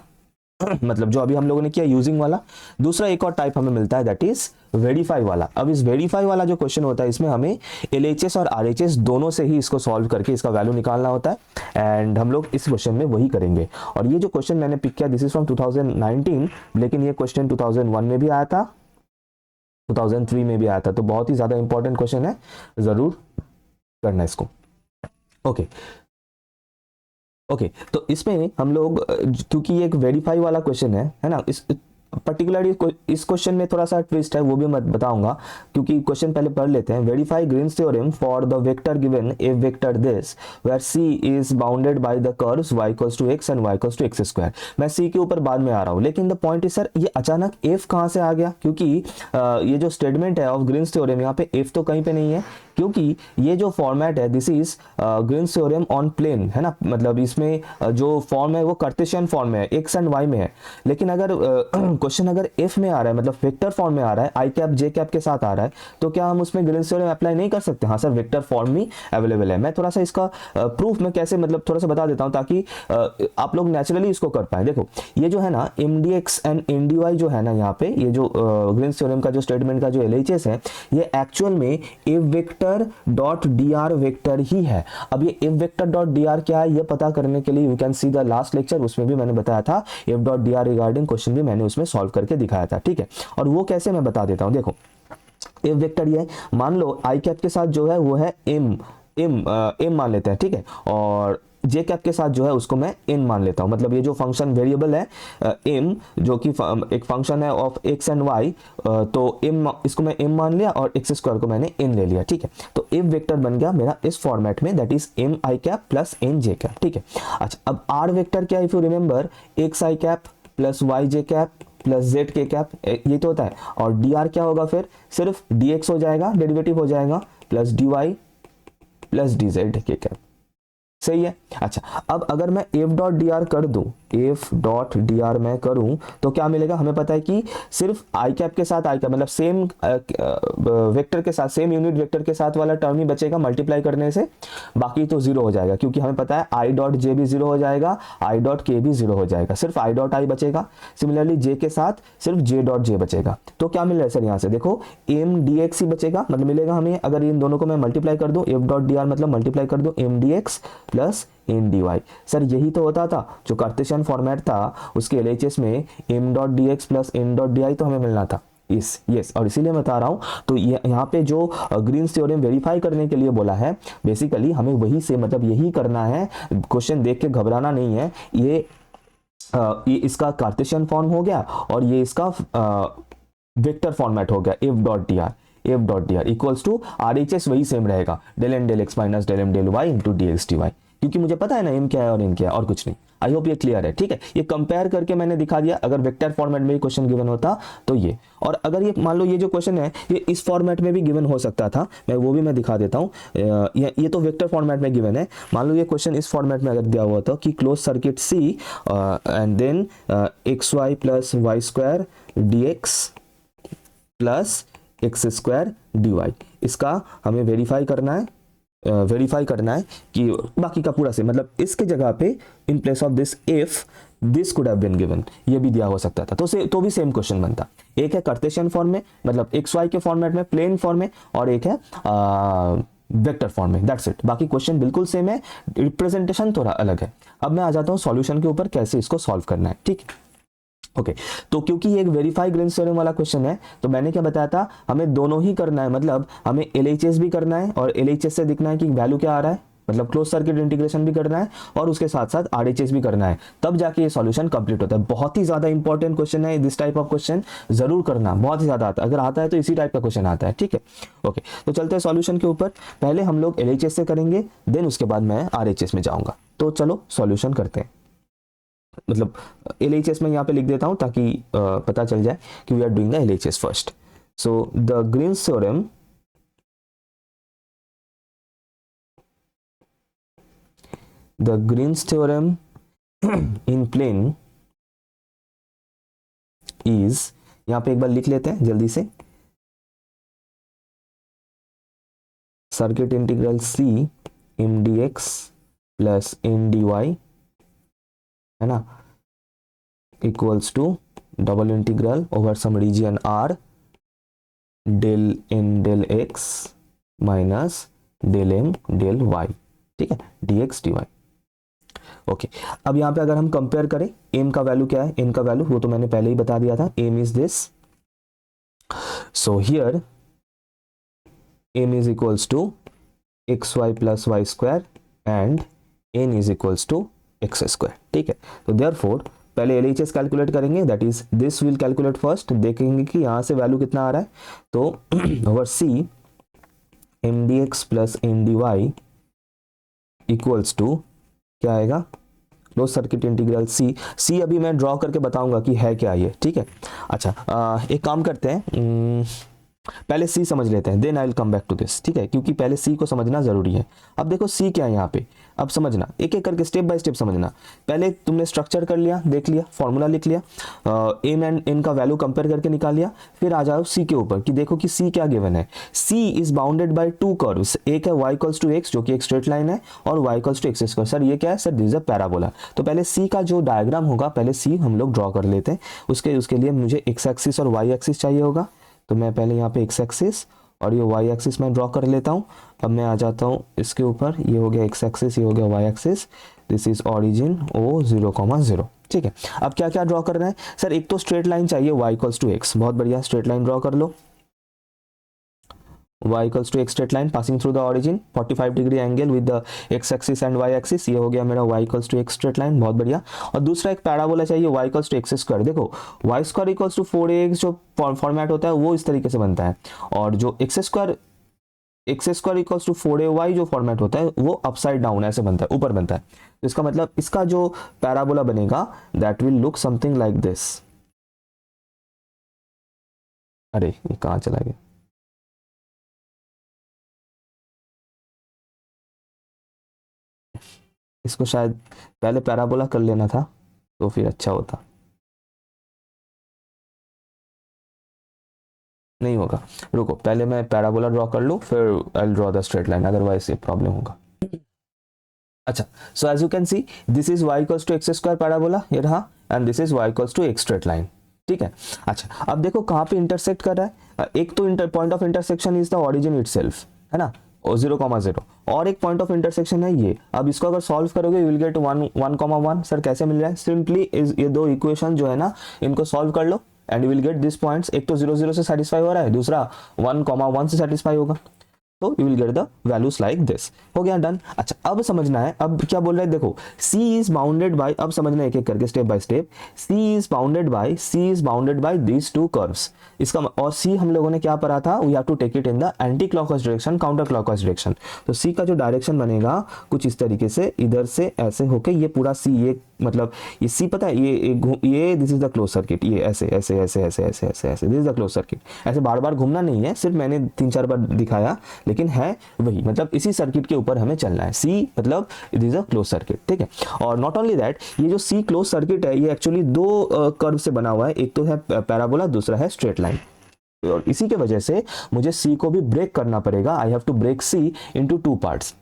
मतलब जो अभी हम लोगों ने किया यूजिंग वाला, दूसरा एक और टाइप हमें मिलता है दैट इज वेरीफाई वाला। अब इस वेरीफाई वाला जो क्वेश्चन होता है, इसमें हमें एलएचएस और आरएचएस दोनों से ही इसको सॉल्व करके इसका वैल्यू निकालना होता है, एंड हम लोग इस क्वेश्चन में वही करेंगे। और ये जो क्वेश्चन मैंने पिक किया, दिस इज फ्रॉम 2019, लेकिन ये क्वेश्चन 2001 में भी आया था, 2003 में भी आया था, तो बहुत ही ज्यादा इंपॉर्टेंट क्वेश्चन है, जरूर करना इसको। ओके, तो इसमें हम लोग, क्योंकि ये एक वेरीफाई वाला क्वेश्चन है ना, इस पर्टिकुलरली इस क्वेश्चन में थोड़ा सा ट्विस्ट है, वो भी मैं बताऊंगा, क्योंकि क्वेश्चन पहले पढ़ लेते हैं। Verify Green's theorem for the vector given a vector this where C is bounded by the curves y equals to x and y equals to x square. मैं सी के ऊपर बाद में आ रहा हूँ, लेकिन द पॉइंट इज सर ये अचानक एफ कहाँ से आ गया, क्योंकि ये जो स्टेटमेंट है ऑफ ग्रीन्स थ्योरम, यहाँ पे एफ तो कहीं पे नहीं है, क्योंकि ये जो फॉर्मेट है this is Green's theorem on plane, है ना, मतलब इसमें जो फॉर्म है वो कार्टेशियन फॉर्म में है, एक्स एंड वाई में है। लेकिन अगर क्वेश्चन अगर एफ में आ रहा है, मतलब वेक्टर फॉर्म में आ रहा है, आई कैप जे कैप के साथ आ रहा है, तो क्या हम उसमें ग्रीन्स थ्योरम अप्लाई नहीं कर सकते? हाँ सर, वेक्टर फॉर्म में अवेलेबल है। मैं थोड़ा सा इसका प्रूफ में कैसे, मतलब थोड़ा सा बता देता हूँ, ताकि आप लोग नेचुरली इसको कर पाए। देखो ये जो है ना M D x and N D Y जो है ना, यहाँ पे ये जो ग्रीन्स थ्योरम का जो स्टेटमेंट का जो एलएचएस है, ये एक्चुअल में F vector dot D R vector ही है। अब ये F vector dot D R क्या है, ये पता करने के लिए you can see the last lecture, उसमें भी मैंने बताया था F dot D R regarding question भी मैंने उसमें सॉल्व करके दिखाया था, ठीक है। और वो कैसे मैं बता देता हूं। देखो एफ वेक्टर ये मान लो आई कैप के साथ जो है वो है एम मान लेते हैं, ठीक है, और जे कैप के साथ जो है उसको मैं n मान लेता हूं। मतलब ये जो फंक्शन वेरिएबल है m, जो कि एक फंक्शन है ऑफ x एंड y, तो m इसको मैं m मान लिया और x स्क्वायर को मैंने n ले लिया, ठीक है। तो f वेक्टर बन गया मेरा इस फॉर्मेट में, that is m i cap plus n j cap, ठीक है। अच्छा, अब r वेक्टर क्या है, if you remember, x i cap plus y j cap plus z k cap, ये तो होता है। और dr क्या होगा, फिर सिर्फ dx हो जाएगा, डेरिवेटिव हो जाएगा, plus dy plus dz k cap, सही है। अच्छा, अब अगर मैं एफ डॉट डी आर कर दूं, एफ डॉट डी आर मैं करूं, तो क्या मिलेगा, हमें पता है कि सिर्फ आई कैप के साथ आई कैप, मतलब सेम वेक्टर के साथ, सेम यूनिट वेक्टर के साथ वाला टर्म ही बचेगा मल्टीप्लाई करने से, बाकी तो जीरो हो जाएगा, क्योंकि हमें पता है आई डॉट जे भी जीरो हो जाएगा, आई डॉट के भी जीरो हो जाएगा, सिर्फ आई डॉट आई बचेगा। सिमिलरली जे के साथ सिर्फ जे डॉट जे बचेगा। तो क्या मिल रहा है सर, यहाँ से देखो एम डी एक्स ही बचेगा, मतलब मिलेगा हमें, अगर इन दोनों को मैं मल्टीप्लाई कर दूं, एफ डॉट डी आर मतलब मल्टीप्लाई कर दूं M D x plus N D Y. सर यही तो होता था जो कार्टेशियन फॉर्मेट था, उसके एलएचएस में M dot D x plus N dot D I तो हमें मिलना था, यस। और इसीलिए मैं बता रहा हूं, तो यहाँ पे जो ग्रीन्स थ्योरम वेरीफाई करने के लिए बोला है, बेसिकली हमें वही से, मतलब यही करना है, क्वेश्चन देख के घबराना नहीं है। ये इसका कार्टेशियन फॉर्म हो गया और ये इसका वेक्टर फॉर्मेट हो गया, F dot D R equals to R H S, वही सेम रहेगा, del N del x minus del M del Y into D x D Y, क्योंकि मुझे पता है ना एम क्या है और एन क्या है, और कुछ नहीं। आई होप ये क्लियर है, ठीक है। ये कंपेयर करके मैंने दिखा दिया, अगर वेक्टर फॉर्मेट में भी क्वेश्चन गिवन होता तो ये, और अगर ये मान लो ये जो क्वेश्चन है ये इस फॉर्मेट में भी गिवन हो सकता था, मैं दिखा देता हूँ। ये तो वेक्टर फॉर्मेट में गिवन है, मान लो ये क्वेश्चन इस फॉर्मेट में अगर दिया हुआ था कि close circuit C and then x y plus Y square d x plus x square d y, इसका हमें वेरीफाई करना है कि बाकी का पूरा से, मतलब इसके जगह पे in place of this if this could have been given, ये भी दिया हो सकता था, तो भी सेम क्वेश्चन बनता। एक है कार्टेशियन फॉर्म में, मतलब एक्स वाई के फॉर्मेट में, प्लेन फॉर्म में, और एक है वेक्टर फॉर्म में, दैट्स इट। बाकी क्वेश्चन बिल्कुल सेम है, रिप्रेजेंटेशन थोड़ा अलग है। अब मैं आ जाता हूँ सॉल्यूशन के ऊपर, कैसे इसको सॉल्व करना है, ठीक है। ओके तो क्योंकि ये एक वेरीफाई ग्रीन्स थ्योरम वाला क्वेश्चन है, तो मैंने क्या बताया था, हमें दोनों ही करना है, मतलब हमें LHS भी करना है और LHS से दिखना है कि वैल्यू क्या आ रहा है, मतलब क्लोज सर्किट इंटीग्रेशन भी करना है और उसके साथ साथ RHS भी करना है, तब जाके ये सॉल्यूशन कंप्लीट होता है। बहुत ही ज्यादा इंपॉर्टेंट क्वेश्चन है, दिस टाइप ऑफ क्वेश्चन जरूर करना, बहुत ही ज्यादा आता है, अगर आता है तो इसी टाइप का क्वेश्चन आता है, ठीक है। ओके तो चलते हैं सॉल्यूशन के ऊपर। पहले हम लोग LHS से करेंगे, देन उसके बाद मैं RHS में जाऊंगा। तो चलो सॉल्यूशन करते हैं, मतलब LHS में यहाँ पे लिख देता हूँ ताकि पता चल जाए कि we are doing the LHS first. So the Green's theorem in plane is, यहाँ पे एक बार लिख लेते हैं जल्दी से, circuit integral C m dx plus m dy है ना, equals to double integral over some region R del n del x minus del m del y, ठीक है, dx dy। ओके अब यहाँ पे अगर हम कंपेयर करें, m का वैल्यू क्या है, n का वैल्यू वो तो मैंने पहले ही बता दिया था, m is this, so here m is equals to xy plus Y square and n is equals to x square, ठीक है। तो देयरफॉर पहले LHS कैलकुलेट करेंगे, that is this will calculate first, देखेंगे कि यहाँ से वैल्यू कितना आ रहा है, तो over C m dx plus m dy equals to क्या आएगा, क्लोज सर्किट इंटीग्रल C अभी मैं ड्रॉ करके बताऊंगा कि है क्या ये, ठीक है। अच्छा एक काम करते हैं, पहले C समझ लेते हैं, then I will come back to this, ठीक है, क्योंकि पहले C को समझना जरूरी है। अब देखो C क्या है यहाँ पे, अब समझना, एक एक करके स्टेप बाय स्टेप समझना। पहले तुमने स्ट्रक्चर कर लिया, देख लिया, फॉर्मूला लिख लिया, m एंड n का वैल्यू कंपेयर करके निकाल लिया, फिर आ जाओ C के ऊपर कि देखो कि C क्या गिवन है। C is bounded by two curves, एक है y इक्वल्स टू x जो कि एक स्ट्रेट लाइन है, और y equals to x square. Sir ये क्या है, sir this is a parabola. तो पहले C का जो डायग्राम होगा, पहले C हम लोग ड्रॉ कर लेते हैं, उसके लिए मुझे x एक्सिस और y एक्सिस चाहिए होगा, तो मैं पहले यहाँ पे x एक्सिस और ये y एक्सिस मैं ड्रॉ कर लेता हूँ। अब मैं आ जाता हूँ इसके ऊपर, ये हो गया x एक्सिस, ये हो गया y axis, this is origin O 0,0, ठीक है। अब क्या क्या ड्रॉ करना है, सर एक तो स्ट्रेट लाइन चाहिए y इक्वल्स टू x, बहुत बढ़िया, स्ट्रेट लाइन ड्रॉ कर लो, y equals to x straight line passing through the origin, 45 degree angle with the x axis and y axis, ये हो गया मेरा y equals to x straight line, बहुत बढ़िया। और दूसरा एक पैराबोला चाहिए y equals to x square, देखो y square equals to 4ax जो फॉर्मेट होता है वो इस तरीके से बनता है, और जो x square equals to 4ay जो फॉर्मेट होता है वो अपसाइड डाउन ऐसे बनता है, ऊपर बनता है। तो इसका मतलब इसका जो पैराबोला बनेगा that will look something like this. अरे ये कहाँ चला गया, इसको शायद पहले पैराबोला कर लेना था तो फिर अच्छा होता, नहीं होगा, रुको पहले मैं पैराबोला ड्रॉ कर लूँ फिर I will draw the straight line, otherwise ये प्रॉब्लम होगा। अच्छा so as you can see this is y equals to x square parabola, ये रहा, and this is y equals to x straight line, ठीक है। अच्छा अब देखो कहाँ पे इंटरसेक्ट कर रहा है, एक तो point of intersection is the origin itself, है ना, 0,0, और एक पॉइंट ऑफ इंटरसेक्शन है ये। अब इसको अगर सॉल्व करोगे यू विल गेट 1,1, सर कैसे मिल रहा है, सिंपली ये दो इक्वेशन जो है ना इनको सॉल्व कर लो and you will get this points, एक तो 0,0 से सेटिस्फाई हो रहा है, दूसरा 1,1 से सेटिस्फाई होगा। तो you will get the values like this. हो गया, डन। अच्छा, अब समझना है, अब क्या बोल रहे हैं देखो, C इज बाउंडेड बाय, अब समझना है एक एक करके step by step. C is bounded by these two curves. इसका और C हम लोगों ने क्या पढ़ा था, we have to take it in the anti clockwise direction, counter clockwise direction. तो C का जो डायरेक्शन बनेगा कुछ इस तरीके से, इधर से ऐसे होके ये पूरा C, ये मतलब ये C पता है, ये this is the close circuit, ये ऐसे ऐसे ऐसे ऐसे ऐसे ऐसे ऐसे, this is the close circuit. ऐसे बार बार घूमना नहीं है, सिर्फ मैंने 3-4 बार दिखाया, लेकिन है वही, मतलब इसी सर्किट के ऊपर हमें चलना है। C मतलब it is a close circuit, ठीक है। और नॉट ओनली दैट, ये जो C क्लोज सर्किट है ये एक्चुअली दो कर्व से बना हुआ है, एक तो है पैराबोला, दूसरा है स्ट्रेट लाइन। और इसी के वजह से मुझे C को भी ब्रेक करना पड़ेगा। I have to break C into 2 parts,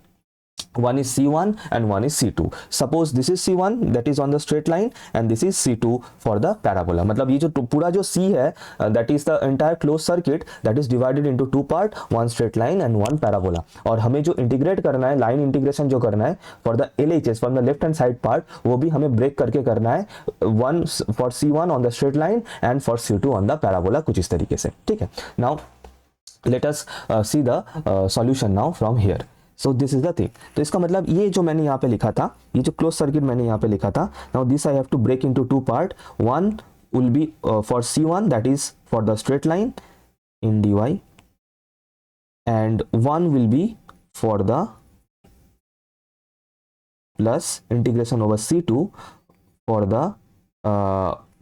one is C1 and one is C2. Suppose this is C1 that is on the straight line and this is C2 for the parabola. मतलब ये जो पूरा जो C है that is the entire closed circuit that is divided into 2 part, one straight line and one parabola. और हमें जो integrate करना है, लाइन इंटीग्रेशन जो करना है for the LHS from the left hand side part, वो भी हमें ब्रेक करके करना है, one for C1 on the straight line and for C2 on the parabola, कुछ इस तरीके से, ठीक है। Now let us see the solution now from here. So this is the thing. तो इसका मतलब ये जो मैंने यहाँ पे लिखा था, ये जो क्लोज सर्किट मैंने यहाँ पे लिखा था, now this I have to break into 2 part, one will be for C1 that is for the straight line in dy and one will be for the plus integration over C2 for the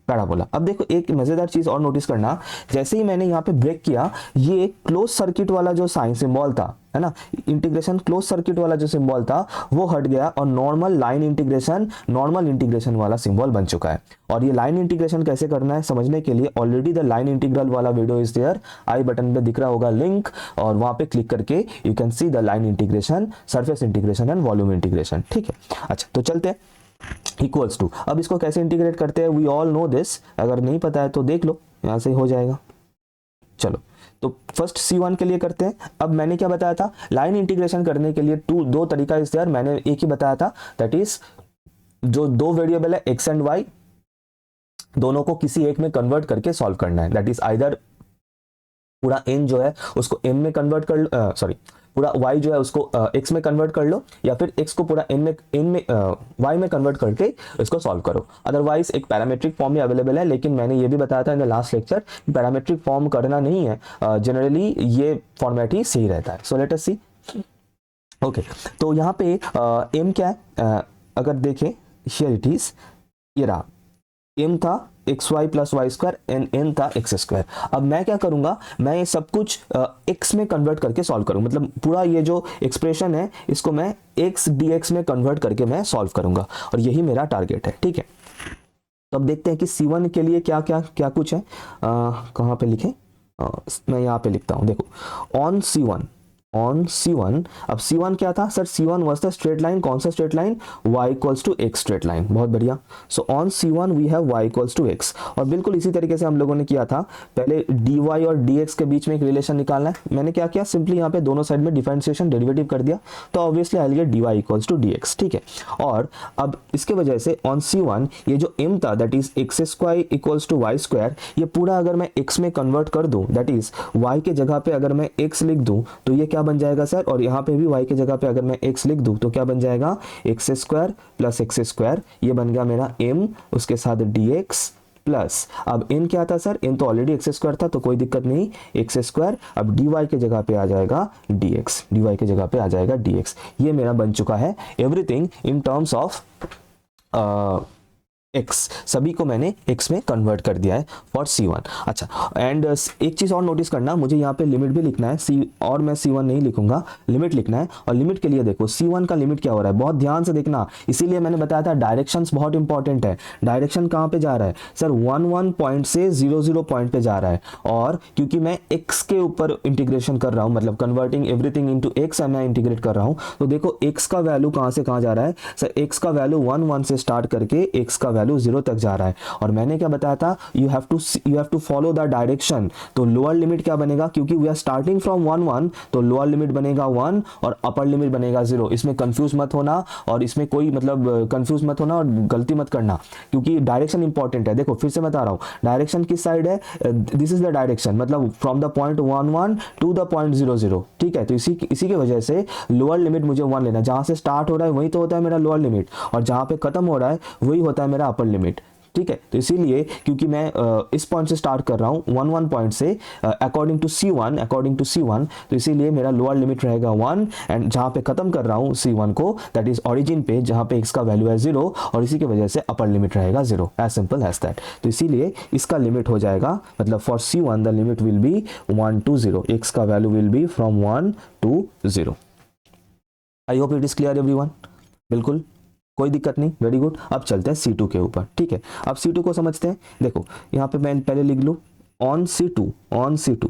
parabola. अब देखो एक मजेदार चीज और notice करना, जैसे ही मैंने यहाँ पे ब्रेक किया, ये क्लोज सर्किट वाला जो साइन सिंबल था, है ना, इंटीग्रेशन क्लोज सर्किट वाला जो सिंबल था वो हट गया और normal line integration, normal integration वाला सिंबल बन चुका है। और ये लाइन इंटीग्रेशन कैसे करना है समझने के लिए ऑलरेडी द लाइन इंटीग्रल वाला video is there, i button पे दिख रहा होगा लिंक, और वहां पे क्लिक करके you can see the line integration, surface integration and volume integration, ठीक है। अच्छा, तो चलते हैं इक्वल्स टू, अब इसको कैसे इंटीग्रेट करते हैं, वी ऑल नो दिस, अगर नहीं पता है तो देख लो, यहां से हो जाएगा। चलो, तो फर्स्ट C1 के लिए करते हैं। अब मैंने क्या बताया था, लाइन इंटीग्रेशन करने के लिए दो तरीका इस देयर, मैंने एक ही बताया था, दैट इज जो दो वेरिएबल है x एंड y, दोनों को किसी एक में कन्वर्ट करके सॉल्व करना है। दैट इज आइदर पूरा n जो है उसको m में कन्वर्ट कर लो, सॉरी पूरा y जो है उसको x में कन्वर्ट कर लो, या फिर x को पूरा y में कन्वर्ट करके इसको सॉल्व करो। अदरवाइज एक पैरामेट्रिक फॉर्म में अवेलेबल है, लेकिन मैंने ये भी बताया था इन the last lecture, parametric form करना नहीं है, जनरली ये फॉर्मेट ही सही रहता है। सो लेट अस सी। ओके, तो यहाँ पे m क्या है, अगर देखें हियर इट इज, ये रहा m था xy plus Y square and n था x स्क्वायर। अब मैं क्या करूंगा, मैं ये सब कुछ x में कन्वर्ट करके सॉल्व करूंगा, मतलब पूरा ये जो एक्सप्रेशन है इसको मैं x dx में कन्वर्ट करके मैं सॉल्व करूंगा, और यही मेरा टारगेट है, ठीक है। तो अब देखते हैं कि C1 के लिए क्या क्या क्या कुछ है, कहाँ पे लिखें, मैं यहाँ पे लिखता हूँ, देखो ऑन C1, अब C1 क्या था sir, C1 was the straight line, कौन सा straight line, y equals to x straight line, बहुत बढ़िया। So on C1 we have y equals to x, और बिल्कुल इसी तरीके से हम लोगों ने किया था, पहले dy और dx के बीच में एक रिलेशन निकालना है। मैंने क्या किया, सिंपली यहाँ पे दोनों साइड में डिफरेंशिएशन डेरिवेटिव कर दिया, तो obviously I will get dy equals to dx, ठीक है। और अब इसके वजह से ऑन C1 ये जो m था that is x square equals to y square, ये पूरा अगर मैं x में कन्वर्ट कर दूं, दैट इज y के जगह पे अगर मैं x लिख दूं तो ये क्या बन जाएगा सर, और यहाँ पे भी y के जगह पे अगर मैं x लिख दूं तो क्या बन जाएगा, x square plus x square, ये बन गया मेरा m, उसके साथ dx प्लस, अब n क्या था सर, n तो ऑलरेडी x स्क्वायर था तो कोई दिक्कत नहीं, x स्क्वायर, अब dy के जगह पे आ जाएगा dx, dy के जगह पे आ जाएगा dx। ये मेरा बन चुका है everything in terms of x, सभी को मैंने x में कन्वर्ट कर दिया है फॉर C1। अच्छा, एंड एक चीज़ और नोटिस करना, मुझे यहाँ पे लिमिट भी लिखना है, और मैं C1 नहीं लिखूंगा, लिमिट लिखना है। और लिमिट के लिए देखो C1 का लिमिट क्या हो रहा है, बहुत ध्यान से देखना, इसीलिए मैंने बताया था डायरेक्शंस बहुत इंपॉर्टेंट है। डायरेक्शन कहाँ पे जा रहा है सर, 1 पॉइंट से 0 पॉइंट पे जा रहा है, और क्योंकि मैं x के ऊपर इंटीग्रेशन कर रहा हूँ, मतलब कन्वर्टिंग एवरीथिंग इनटू x मैं इंटीग्रेट कर रहा हूँ, तो देखो x का वैल्यू कहाँ से कहाँ जा रहा है सर, x का वैल्यू 1 से स्टार्ट करके x का वैल्यू 0 तक जा रहा है। और मैंने क्या बताया था, you have to follow the direction. तो लोअर लिमिट क्या बनेगा, क्योंकि वी आर स्टार्टिंग फ्रॉम 1 1, तो लोअर लिमिट बनेगा 1 और अपर लिमिट बनेगा 0। इसमें कंफ्यूज मत होना, और इसमें कोई मतलब कंफ्यूज मत होना और गलती मत करना, क्योंकि डायरेक्शन इंपॉर्टेंट है। देखो फिर से बता रहा हूँ, डायरेक्शन किस साइड है, दिस इज द डायरेक्शन, मतलब from the point 1 1 to the point 0 0, ठीक है। तो इसी की वजह से लोअर लिमिट मुझे 1 लेना, जहां से स्टार्ट हो रहा है वही तो होता है मेरा लोअर लिमिट, और जहां पे खत्म हो रहा है वही होता है मेरा अपर लिमिट, ठीक है। तो इसीलिए क्योंकि मैं इस पॉइंट से स्टार्ट कर रहा हूँ 1 1 पॉइंट से, अकॉर्डिंग टू C1, तो इसीलिए मेरा लोअर लिमिट रहेगा 1, एंड जहाँ पे खत्म कर रहा हूँ C1 को, दैट इज ओरिजिन पे, जहाँ पे x का वैल्यू है 0, और इसी की वजह से अपर लिमिट रहेगा 0, एज सिंपल एज दैट। तो इसीलिए इसका लिमिट हो जाएगा, मतलब for C1 the limit will be 1 to 0, x का value will B from 1 to 0। I hope it is clear everyone, बिल्कुल कोई दिक्कत नहीं, वेरी गुड। अब चलते हैं C2 के ऊपर, ठीक है। अब C2 को समझते हैं। देखो यहाँ पे मैं पहले लिख लूँ on C2, on C2,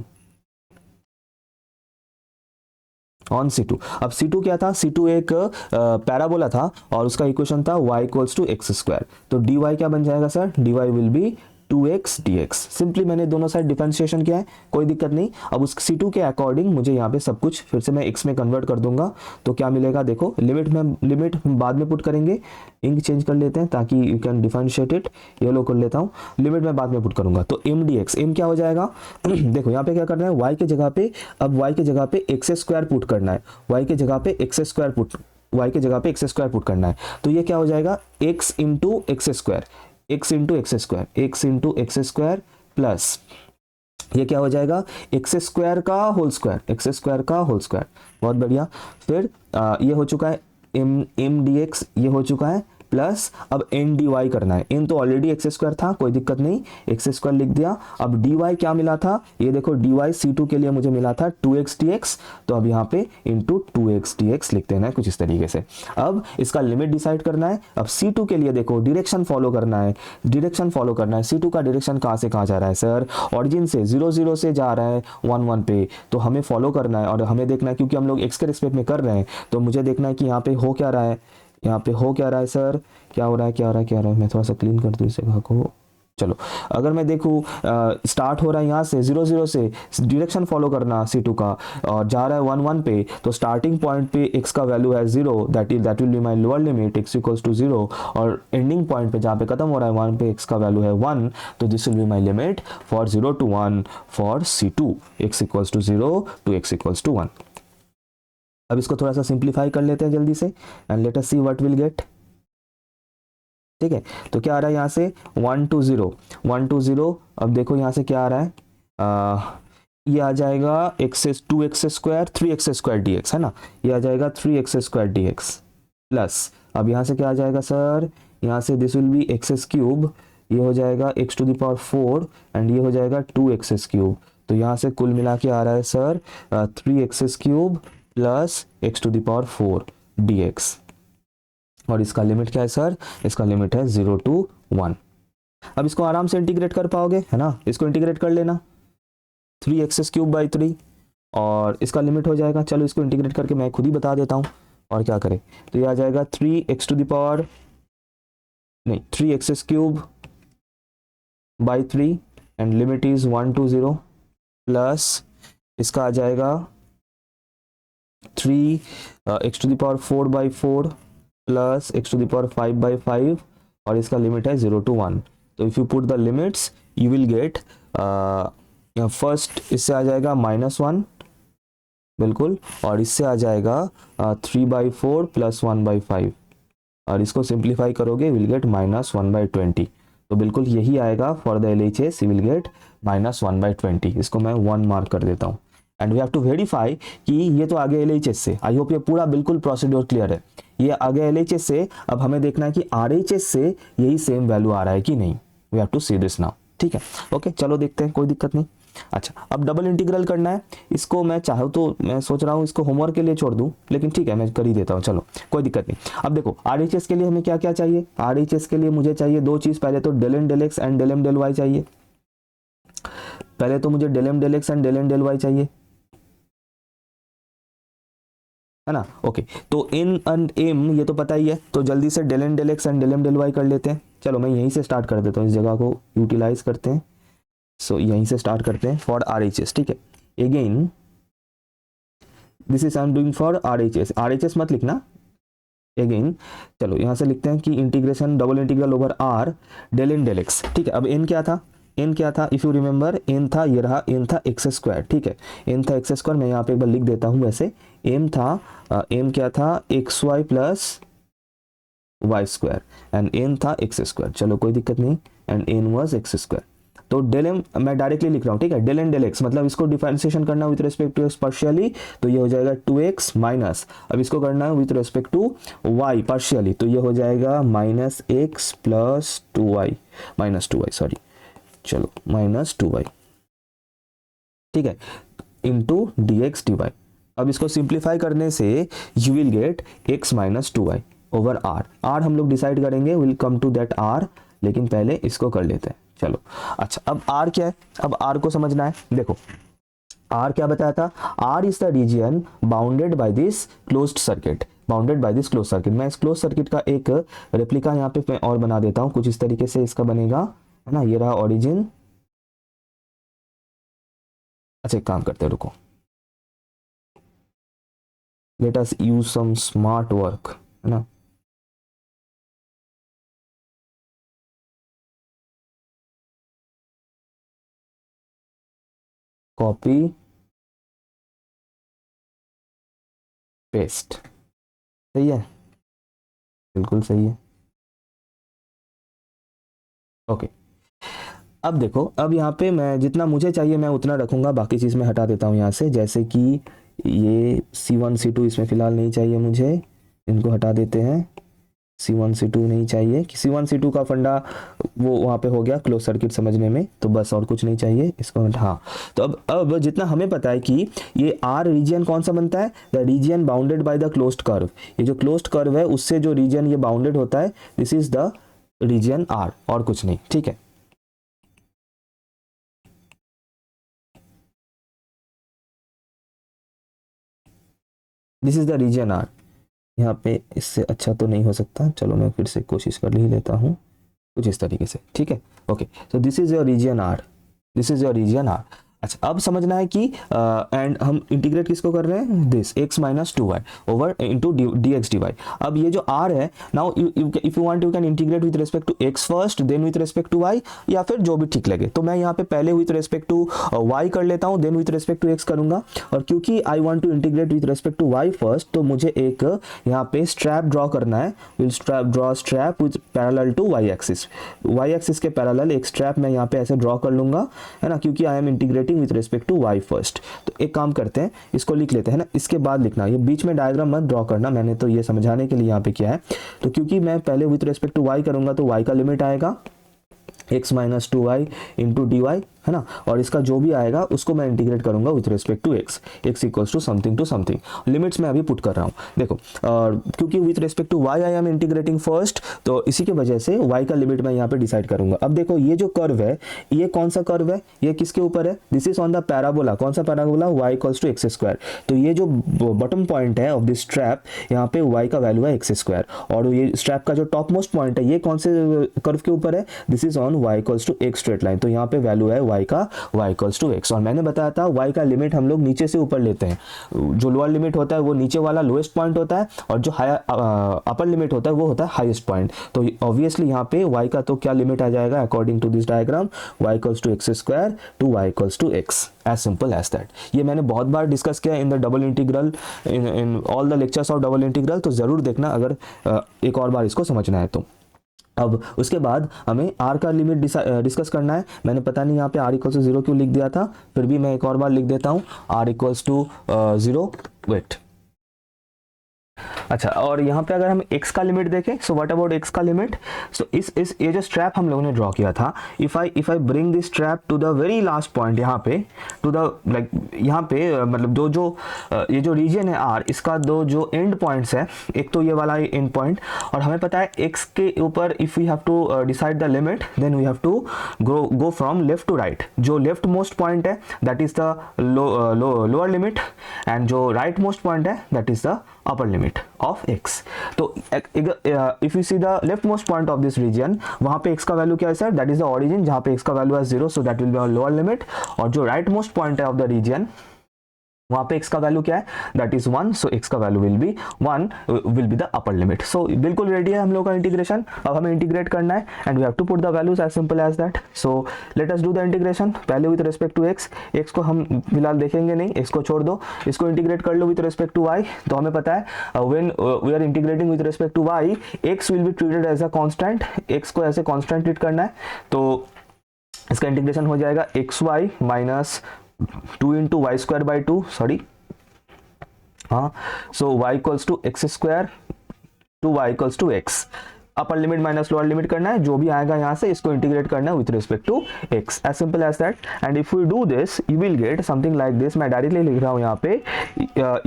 on C2। अब C2 क्या था, C2 एक पैराबोला था और उसका इक्वेशन था y equals to x square. तो dy क्या बन जाएगा sir, dy will be 2x dx। Simply मैंने दोनों साइड डिफरेंशिएशन किया है, कोई दिक्कत नहीं। अब उस C2 के अकॉर्डिंग मुझे यहाँ पे सब कुछ फिर से मैं x में कन्वर्ट कर दूंगा। तो क्या मिलेगा, देखो लिमिट बाद में पुट करेंगे, इंक चेंज कर लेते हैं ताकि you can differentiate it, yellow कर लेता हूँ, लिमिट में बाद में पुट करूंगा। तो m dx, m क्या हो जाएगा देखो यहाँ पे क्या करना है, y के जगह पे, अब y के जगह पे एक्स स्क्वायर पुट करना है, y के जगह पे एक्स स्क्वायर पुट, y के जगह पे एक्स स्क्वायर पुट करना है। तो ये क्या हो जाएगा, x into x square, x into x square, x into x square plus ये क्या हो जाएगा, एक्स स्क्वायर का होल स्क्वायर, एक्स स्क्वायर का होल स्क्वायर। बहुत बढ़िया। फिर ये हो चुका है m dx, ये हो चुका है प्लस अब n dy करना है। n तो ऑलरेडी एक्स स्क्वायर था, कोई दिक्कत नहीं, एक्स स्क्वायर लिख दिया। अब dy क्या मिला था, ये देखो dy C2 के लिए मुझे मिला था 2x dx, तो अब यहाँ पे इंटू 2x dx लिख देना है कुछ इस तरीके से। अब इसका लिमिट डिसाइड करना है। अब C2 के लिए देखो डायरेक्शन फॉलो करना है, डायरेक्शन फॉलो करना है। C2 का डायरेक्शन कहाँ से कहाँ जा रहा है सर, ऑरिजिन से 0 0 से जा रहा है 1 1 पे, तो हमें फॉलो करना है और हमें देखना है, क्योंकि हम लोग x के रिस्पेक्ट में कर रहे हैं, तो मुझे देखना है कि यहाँ पे हो क्या रहा है, यहाँ पे हो क्या रहा है सर, क्या हो रहा है, क्या हो रहा है, क्या हो रहा है। मैं थोड़ा सा क्लीन कर दूँ इस जगह को। चलो अगर मैं देखूँ स्टार्ट हो रहा है यहाँ से 0 0 से, डायरेक्शन फॉलो करना C2 का, और जा रहा है 1 1 पे, तो स्टार्टिंग पॉइंट पे x का वैल्यू है 0, that will be my lower limit x equals to 0, और एंडिंग पॉइंट पे जहाँ पे खत्म हो रहा है 1 पे x का वैल्यू है 1, तो this will be my limit for 0 to 1 for C2, x equals to 0 to x equals to 1। अब इसको थोड़ा सा सिंप्लीफाई कर लेते हैं जल्दी से, and let us see what will get, ठीक है। तो क्या आ रहा है यहाँ से 1 to 0, 1 to 0। अब देखो यहाँ से क्या आ रहा है, ये आ जाएगा two x square 3x square dx, है ना, ये आ जाएगा 3x स्क्वायर dx प्लस, अब यहाँ से क्या आ जाएगा सर, यहाँ से this will be x cube, ये हो जाएगा x to the power 4 and ये हो जाएगा 2x क्यूब। तो यहाँ से कुल मिला के आ रहा है sir 3x cube plus x to the power 4 dx, और इसका लिमिट क्या है सर, इसका लिमिट है 0 to 1। अब इसको आराम से इंटीग्रेट कर पाओगे, है ना, इसको इंटीग्रेट कर लेना 3x क्यूब बाई 3, और इसका लिमिट हो जाएगा, चलो इसको इंटीग्रेट करके मैं खुद ही बता देता हूँ और क्या करें। तो ये आ जाएगा 3x टू द पावर, नहीं 3x cube by 3 and limit is 1 to 0 plus इसका आ जाएगा 3x to the power 4 by 4 plus x to the power 5 by 5, और इसका लिमिट है 0 to 1। तो if you put the limits you will get, first इससे आ जाएगा -1 बिल्कुल, और इससे आ जाएगा 3 बाई 4 प्लस 1 बाई 5, और इसको सिंप्लीफाई करोगे विल गेट -1/20। तो बिल्कुल यही आएगा for the LHS, you will get -1/20। इसको मैं 1 मार्क कर देता हूँ, and we have to verify कि ये तो आगे LHS से, आई होप ये पूरा बिल्कुल प्रोसीड्योर क्लियर है, ये आगे LHS से। अब हमें देखना है कि RHS से यही सेम वैल्यू आ रहा है कि नहीं, we have to see this now, ठीक है। ओके चलो देखते हैं, कोई दिक्कत नहीं। अच्छा अब डबल इंटीग्रल करना है, इसको मैं चाहूँ तो मैं सोच रहा हूँ इसको होमवर्क के लिए छोड़ दूँ, लेकिन ठीक है मैं कर ही देता हूँ, चलो कोई दिक्कत नहीं। अब देखो RHS के लिए हमें क्या क्या चाहिए, RHS के लिए मुझे चाहिए दो चीज़, पहले तो del n del x and del m del y चाहिए, पहले तो मुझे del m del x and del n del y चाहिए, है ना। ओके तो n एंड m ये तो पता ही है, तो जल्दी से del n del x and del m del y कर लेते हैं। चलो मैं यहीं से स्टार्ट कर देता हूँ, इस जगह को यूटिलाइज करते हैं। सो यहीं से स्टार्ट करते हैं फॉर RHS, ठीक है। Again this is I am doing for RHS मत लिखना। अगेन चलो यहाँ से लिखते हैं कि integration double integral over R del N del X, ठीक है। अब n क्या था, n क्या था, इफ़ यू रिमेंबर n था, ये रहा n था एक्स स्क्वायर, ठीक है। n था एक्स स्क्वायर, मैं यहाँ पे एक बार लिख देता हूँ। वैसे m था m क्या था, x y plus Y square, and n था एक्स स्क्वायर, चलो कोई दिक्कत नहीं, and n was x square. तो डेल एम मैं डायरेक्टली लिख रहा हूँ, ठीक है। डेल एन डेल एक्स मतलब इसको डिफरेंशिएशन करना with respect to x partially, तो ये हो जाएगा 2x माइनस, अब इसको करना है with respect to y partially, तो ये हो जाएगा minus x plus 2y, minus 2y sorry, चलो माइनस 2y, ठीक है, into D x D y. अब इसको सिंप्लीफाई करने से you will get x minus 2y over r हम लोग डिसाइड करेंगे, will come to that r, लेकिन पहले इसको कर लेते हैं। चलो अच्छा, अब r क्या है, अब r को समझना है। देखो r क्या बताया था, r is the region bounded by this closed circuit, bounded by this close circuit. मैं इस क्लोज सर्किट का एक रेप्लिका यहाँ पे मैं और बना देता हूँ, कुछ इस तरीके से इसका बनेगा, है ना। ये रहा ओरिजिन। अच्छा एक काम करते हैं, रुको, let us use some smart work, है ना। कॉपी पेस्ट, सही है, बिल्कुल सही है। ओके अब देखो, अब यहाँ पे मैं जितना मुझे चाहिए मैं उतना रखूंगा, बाकी चीज़ मैं हटा देता हूँ यहाँ से। जैसे कि ये C1 C2 इसमें फ़िलहाल नहीं चाहिए मुझे, इनको हटा देते हैं। C1 C2 नहीं चाहिए, कि C1 C2 का फंडा वो वहाँ पे हो गया क्लोज सर्किट समझने में, तो बस और कुछ नहीं चाहिए इसको। हाँ तो अब जितना हमें पता है कि ये R रीजन कौन सा बनता है, the region bounded by the closed curve. ये जो क्लोज्ड कर्व है उससे जो रीजन ये बाउंडेड होता है, this is the region R, और कुछ नहीं, ठीक है। This is the region R। यहाँ पे इससे अच्छा तो नहीं हो सकता, चलो मैं फिर से कोशिश कर ही लेता हूँ कुछ इस तरीके से, ठीक है। Okay so this is your region R, this is your region R। अच्छा अब समझना है कि एंड हम इंटीग्रेट किसको कर रहे हैं, this x minus 2y over into D x D y. अब ये जो r है, now if you want you can integrate with respect to x first, then with respect to y, या फिर जो भी ठीक लगे। तो मैं यहाँ पे पहले विद रिस्पेक्ट टू y कर लेता हूँ, then with respect to x करूंगा। और क्योंकि I want to integrate with respect to y first, तो मुझे एक यहाँ पे स्ट्रैप ड्रॉ करना है। Will draw strip with parallel to y axis के पैरेलल एक स्ट्रैप मैं यहाँ पे ऐसे ड्रॉ कर लूंगा, है ना, क्योंकि I am integrating with respect to y first. तो एक काम करते हैं, इसको लिख लेते हैं ना, इसके बाद लिखना, ये बीच में डायग्राम मत ड्रॉ करना, मैंने तो ये समझाने के लिए यहाँ पे किया है। तो क्योंकि मैं पहले विद रिस्पेक्ट टू y करूंगा, तो y का लिमिट आएगा x minus 2y into d Y, है ना, और इसका जो भी आएगा उसको मैं इंटीग्रेट करूंगा with respect to x equals to something. Limits मैं अभी पुट कर रहा हूँ, देखो क्योंकि with respect to y I am integrating first, तो इसी की वजह से y का लिमिट मैं यहाँ पे डिसाइड करूंगा। अब देखो ये जो कर्व है, ये कौन सा कर्व है, ये किसके ऊपर है, this is on the parabola. कौन सा parabola, y equals to x square. तो ये जो बॉटम पॉइंट है ऑफ दिस स्ट्रैप, यहाँ पे y का वैल्यू है एक्स स्क्वायर, और ये स्ट्रैप का जो टॉप मोस्ट पॉइंट है, ये कौन से कर्व के ऊपर है, this is on y equals to x straight line. तो यहाँ पे वैल्यू है y का y इक्वल्स टू एक्स। और मैंने बताया था y का लिमिट हम लोग नीचे से ऊपर लेते हैं, जो लोअर लिमिट होता है वो नीचे वाला लोएस्ट पॉइंट होता है, और जो अपर लिमिट होता है वो होता है हाईएस्ट पॉइंट। तो ऑब्वियसली यहाँ पे y का तो क्या लिमिट आ जाएगा, according to this diagram, y equals to x square to y equals to x, as simple as that. ये मैंने बहुत बार डिस्कस किया in the double integral, in all the lectures of double integral, तो जरूर देखना अगर एक और बार इसको समझना है तो। अब उसके बाद हमें r का लिमिट डिस्कस करना है। मैंने पता नहीं यहाँ पे r इक्वल्स टू 0 क्यों लिख दिया था, फिर भी मैं एक और बार लिख देता हूँ, r इक्वल्स टू 0, वेट। अच्छा, और यहाँ पे अगर हम x का लिमिट देखें, सो व्हाट अबाउट x का लिमिट, सो इस ये जो स्ट्रैप हम लोगों ने ड्रॉ किया था, if I bring this strip to the very last point, यहाँ पे टू द लाइक यहाँ पे मतलब ये जो रीजन है r, इसका दो जो एंड पॉइंट्स है, एक तो ये वाला एंड पॉइंट, और हमें पता है x के ऊपर if we have to decide the limit, then we have to go from left to right. जो लेफ्ट मोस्ट पॉइंट है that is the lower limit, and जो राइट मोस्ट पॉइंट है that is the upper limit of x। तो if you see the left most point of this region, वहां पे x का value क्या है sir, that is the origin जहां पे x का वैल्यू है 0, so that will be lower limit. और जो राइट मोस्ट पॉइंट है ऑफ द रीजन, वहां पे x का वैल्यू क्या है, दैट इज 1, सो x का value will be 1, will be the upper limit. So बिल्कुल रेडी है हम लोग का इंटीग्रेशन। अब हमें इंटीग्रेट करना है and we have to put the values as simple as that. So let us do the integration, पहले विद रिस्पेक्ट टू x को हम फिलहाल देखेंगे नहीं, x को छोड़ दो, इसको इंटीग्रेट कर लो विद रिस्पेक्ट टू y। तो हमें पता है when we are integrating with respect to y, x will be treated as a constant, x को ऐसे कांस्टेंट ट्रीट करना है। तो इसका इंटीग्रेशन हो जाएगा xy minus 2 into y square by 2, sorry हाँ, so y equals to x square to y equals to x। Upper limit minus lower limit करना है, जो भी आएगा यहाँ से इसको इंटीग्रेट करना है with respect to x, as simple as that. And if you do this you will get something like this, मैं डायरेक्टली लिख रहा हूँ यहाँ पे,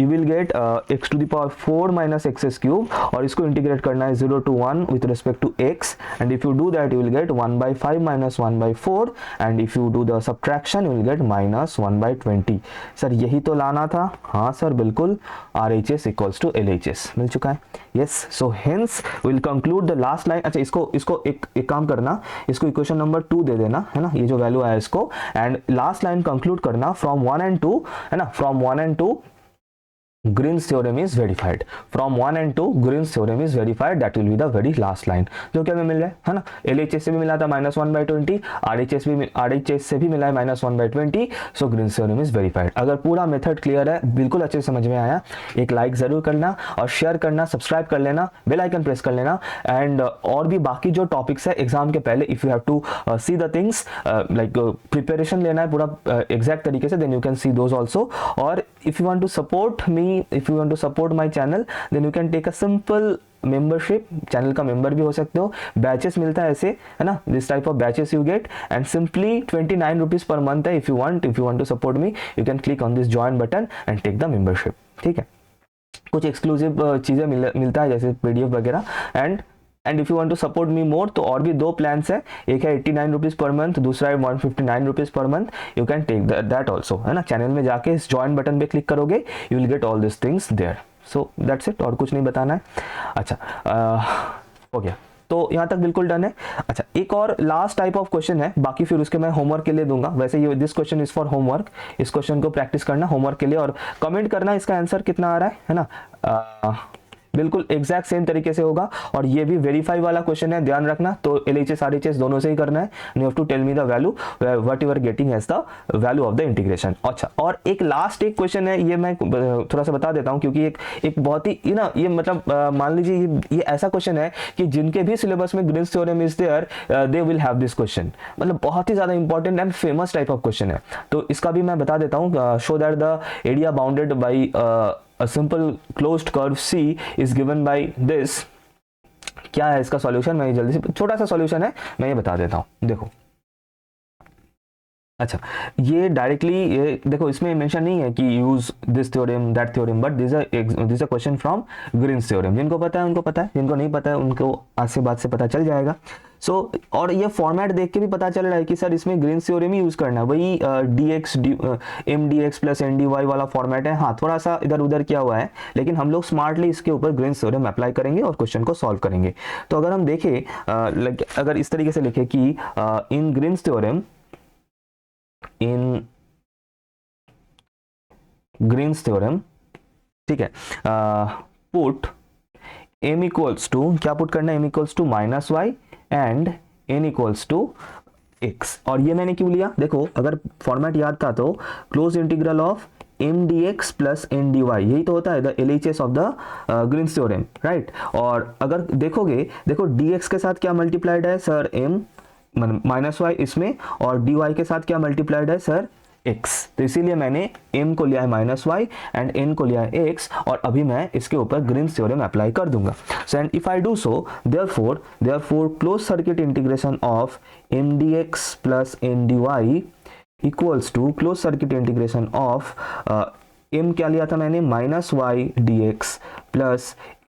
you will get x to the power 4 minus x cube, और इसको इंटीग्रेट करना है 0 to 1 with respect to x, and if you do that you will get 1/5 minus 1/4, and if you do the subtraction you will get minus 1/20। Sir यही तो लाना था, हाँ sir बिल्कुल, RHS इक्वल्स टू LHS मिल चुका है। Yes, so hence will conclude the last line. अच्छा इसको एक काम करना, इसको इक्वेशन नंबर 2 दे देना, है ना, ये जो वैल्यू आया इसको, एंड लास्ट लाइन कंक्लूड करना फ्रॉम 1 and 2, है ना, from 1 and 2 Green's theorem is verified, from 1 and 2 Green's theorem is verified, that will be the very last line जो कि हमें मिल रहा है ना। LHS से भी मिला था -1/20, RHS से भी मिला है -1/20, सो Green's theorem is verified। अगर पूरा मेथड क्लियर है, बिल्कुल अच्छे से समझ में आया, एक लाइक जरूर करना और शेयर करना, सब्सक्राइब कर लेना, बेल आइकन प्रेस कर लेना। एंड और भी बाकी जो टॉपिक्स है एग्जाम के पहले, if you have to see the things like preparation लेना है पूरा एग्जैक्ट तरीके से, then you can see those also. और if you want to support me, if you want to support my channel, then you can take a simple membership, channel का member भी हो सकते हो, बैचेस मिलता है ऐसे, है ना, this type of batches you get, and simply 29 rupees per month है। If you want to support me you can click on this join button and take the membership, ठीक है। कुछ एक्सक्लूसिव चीजें मिलता है जैसे PDF वगैरह। And if you want to support me more, तो और भी 2 प्लान्स है, एक है 89 रुपीज पर मंथ, दूसरा है 159 rupees per month, you can take that also, है ना। चैनल में जाके इस ज्वाइन बटन पे क्लिक करोगे, you will get all this things there. So that's it, और कुछ नहीं बताना है। अच्छा हो गया, तो यहाँ तक बिल्कुल डन है। अच्छा एक और लास्ट टाइप ऑफ क्वेश्चन है, बाकी फिर उसके मैं होमवर्क के लिए दूंगा। वैसे ये this question is for homework, इस क्वेश्चन को प्रैक्टिस करना होमवर्क के लिए, और कमेंट करना इसका आंसर कितना आ रहा है ना। बिल्कुल एग्जैक्ट सेम तरीके से होगा, और ये भी वेरीफाई वाला क्वेश्चन है, ध्यान रखना। तो LHS RHS दोनों से ही करना है, you have to tell me the value what you are getting as the value of the integration. अच्छा, और एक लास्ट एक क्वेश्चन है, ये मैं थोड़ा सा बता देता हूँ, क्योंकि एक बहुत ही ना, ये मतलब मान लीजिए ये ऐसा क्वेश्चन है कि जिनके भी सिलेबस में Green's theorem is there, they will have this question, मतलब बहुत ही ज्यादा important and famous type of question है। तो इसका भी मैं बता देता हूँ, show that the area bounded by a simple closed curve C is given by this। क्या है इसका सॉल्यूशन, मैं जल्दी से, छोटा सा सॉल्यूशन है, मैं ये बता देता हूं, देखो। अच्छा ये डायरेक्टली, ये देखो इसमें मेंशन नहीं है कि use this theorem that theorem, but this is a question from Green's theorem. जिनको पता है उनको पता है, जिनको नहीं पता है उनको आज से बात से पता चल जाएगा। सो और ये फॉर्मेट देख के भी पता चल रहा है कि सर इसमें ग्रीन्स थ्योरम ही यूज करना है, वही mdx प्लस ndy वाला फॉर्मेट है। हाँ थोड़ा सा इधर उधर किया हुआ है, लेकिन हम लोग स्मार्टली इसके ऊपर ग्रीन्स थ्योरम अप्लाई करेंगे और क्वेश्चन को सॉल्व करेंगे। तो अगर हम देखें, अगर इस तरीके से लिखे कि in Green's theorem, in Green's theorem, ठीक है, पुट m इक्वल्स टू, क्या पुट करना है, m equals to -y and n equals to x। और ये मैंने क्यों लिया, देखो अगर फॉर्मेट याद था तो close integral of mdx plus ndy, यही तो होता है the LHS of the Green's theorem, right. और अगर देखोगे, देखो dx के साथ क्या मल्टीप्लाइड है सर, m -y इसमें, और dy के साथ क्या मल्टीप्लाइड है सर, x। तो इसीलिए मैंने m को लिया है -y एंड n को लिया है x, और अभी मैं इसके ऊपर ग्रीन्स थ्योरम अप्लाई कर दूंगा। So and if I do so, therefore close circuit integration of mdx plus ndy equals to close circuit integration of m क्या लिया था मैंने, -y dx प्लस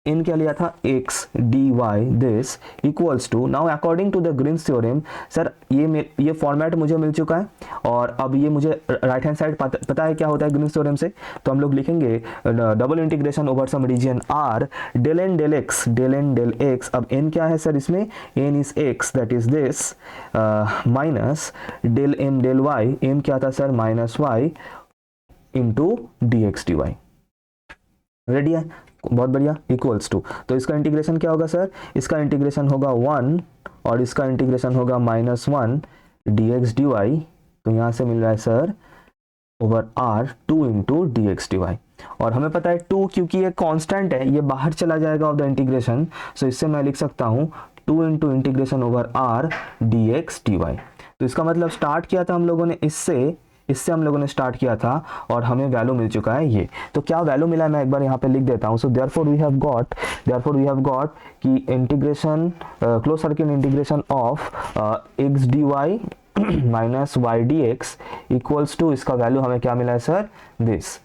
n क्या लिया था x dy this equals to, now according to the Green's theorem sir ये format मुझे मिल चुका है और अब ये मुझे राइट हैंड साइड पता है क्या होता है ग्रीन्स थ्योरम से, तो हम लोग लिखेंगे double integration over some region r del n del x, अब n क्या है सर इसमें, n is x that is this minus del m del y, m क्या था sir minus y into dx dy। Ready है, बहुत बढ़िया, equals to, तो इसका इंटीग्रेशन क्या होगा सर, इसका इंटीग्रेशन होगा 1 और इसका इंटीग्रेशन होगा -1 dx dy, तो यहाँ से मिल रहा है sir over r 2 into dx dy, और हमें पता है 2 क्योंकि ये कांस्टेंट है ये बाहर चला जाएगा ऑफ द इंटीग्रेशन, सो इससे मैं लिख सकता हूँ 2 into integration over r dx dy। तो इसका मतलब स्टार्ट किया था हम लोगों ने इससे हम लोगों ने स्टार्ट किया था और हमें वैल्यू मिल चुका है ये, तो क्या वैल्यू मिला है मैं एक बार यहाँ पे लिख देता हूँ। So therefore we have got कि integration close circuit integration of x dy minus y dx equals to, इसका वैल्यू हमें क्या मिला है sir, this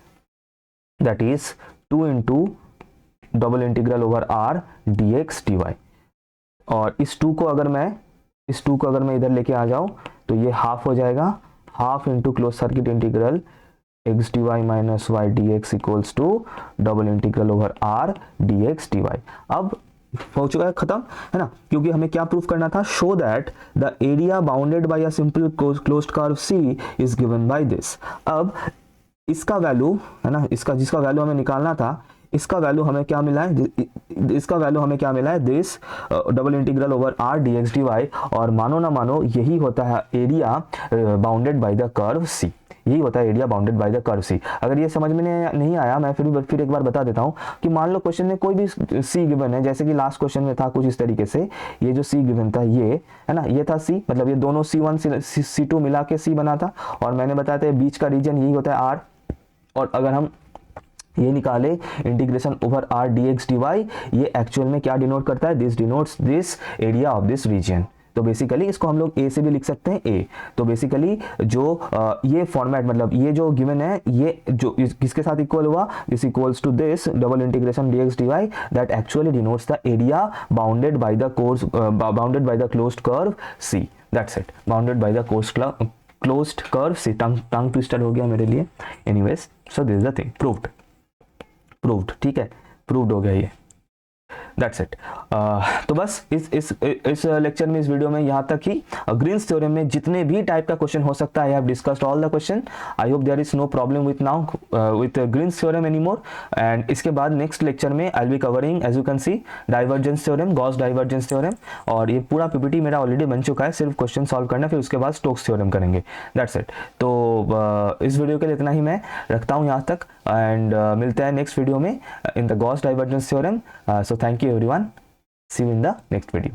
that is 2 into double integral over r dx dy, और इस 2 को अगर मैं इधर लेके आ जाऊं तो ये हाफ हो जाएगा, half into close circuit integral x dy minus y dx equals to double integral over r dx dy। अब हो चुका है खत्म, है ना, क्योंकि हमें क्या प्रूफ करना था, show that the area bounded bye a simple closed curve C is given by this. अब इसका वैल्यू है ना, जिसका वैल्यू हमें निकालना था, इसका वैल्यू हमें क्या मिला है, this double integral over r dx dy, और मानो ना मानो यही होता है area bounded by the curve C, यही होता है area bounded by the curve C। अगर ये समझ में नहीं आया मैं फिर एक बार बता देता हूँ कि मान लो क्वेश्चन में कोई भी C गिवन है, जैसे कि लास्ट क्वेश्चन में था कुछ इस तरीके से, ये जो C गिवन था ये है ना, ये था C, मतलब ये दोनों C1 C2 मिला के C बना था, और मैंने बताया था बीच का रीजन यही होता है R, और अगर हम ये निकाले integration over r dx dy, ये एक्चुअल में क्या डिनोट करता है, this denotes this area of this region. तो बेसिकली इसको हम लोग a से भी लिख सकते हैं a, तो बेसिकली जो ये फॉर्मेट मतलब ये जो गिवन है ये जो किसके साथ इक्वल हुआ, this equals to this double integration dx dy that actually denotes the area bounded by the closed curve C, that's it, bounded by the closed curve C। Tongue twister हो गया मेरे लिए, anyways so this is the thing, proved, ठीक है, proved हो गया ये, that's it. तो बस इस लेक्चर में, इस वीडियो में यहाँ तक ही। ग्रीन्स थ्योरम में जितने भी टाइप का क्वेश्चन हो सकता है, I have discussed all the question, I hope there is no problem with Green's theorem anymore. And इसके बाद नेक्स्ट लेक्चर में I will be covering, as you can see, divergence theorem, Gauss divergence theorem, और ये पूरा PPT मेरा already बन चुका है, सिर्फ क्वेश्चन सॉल्व करना, फिर उसके बाद स्टोक्स थ्योरम करेंगे, दैट्स इट। तो इस वीडियो के लिए इतना ही मैं रखता हूँ यहाँ तक, एंड मिलते हैं नेक्स्ट वीडियो में in the Gauss divergence theorem. So thank you everyone, see you in the next video.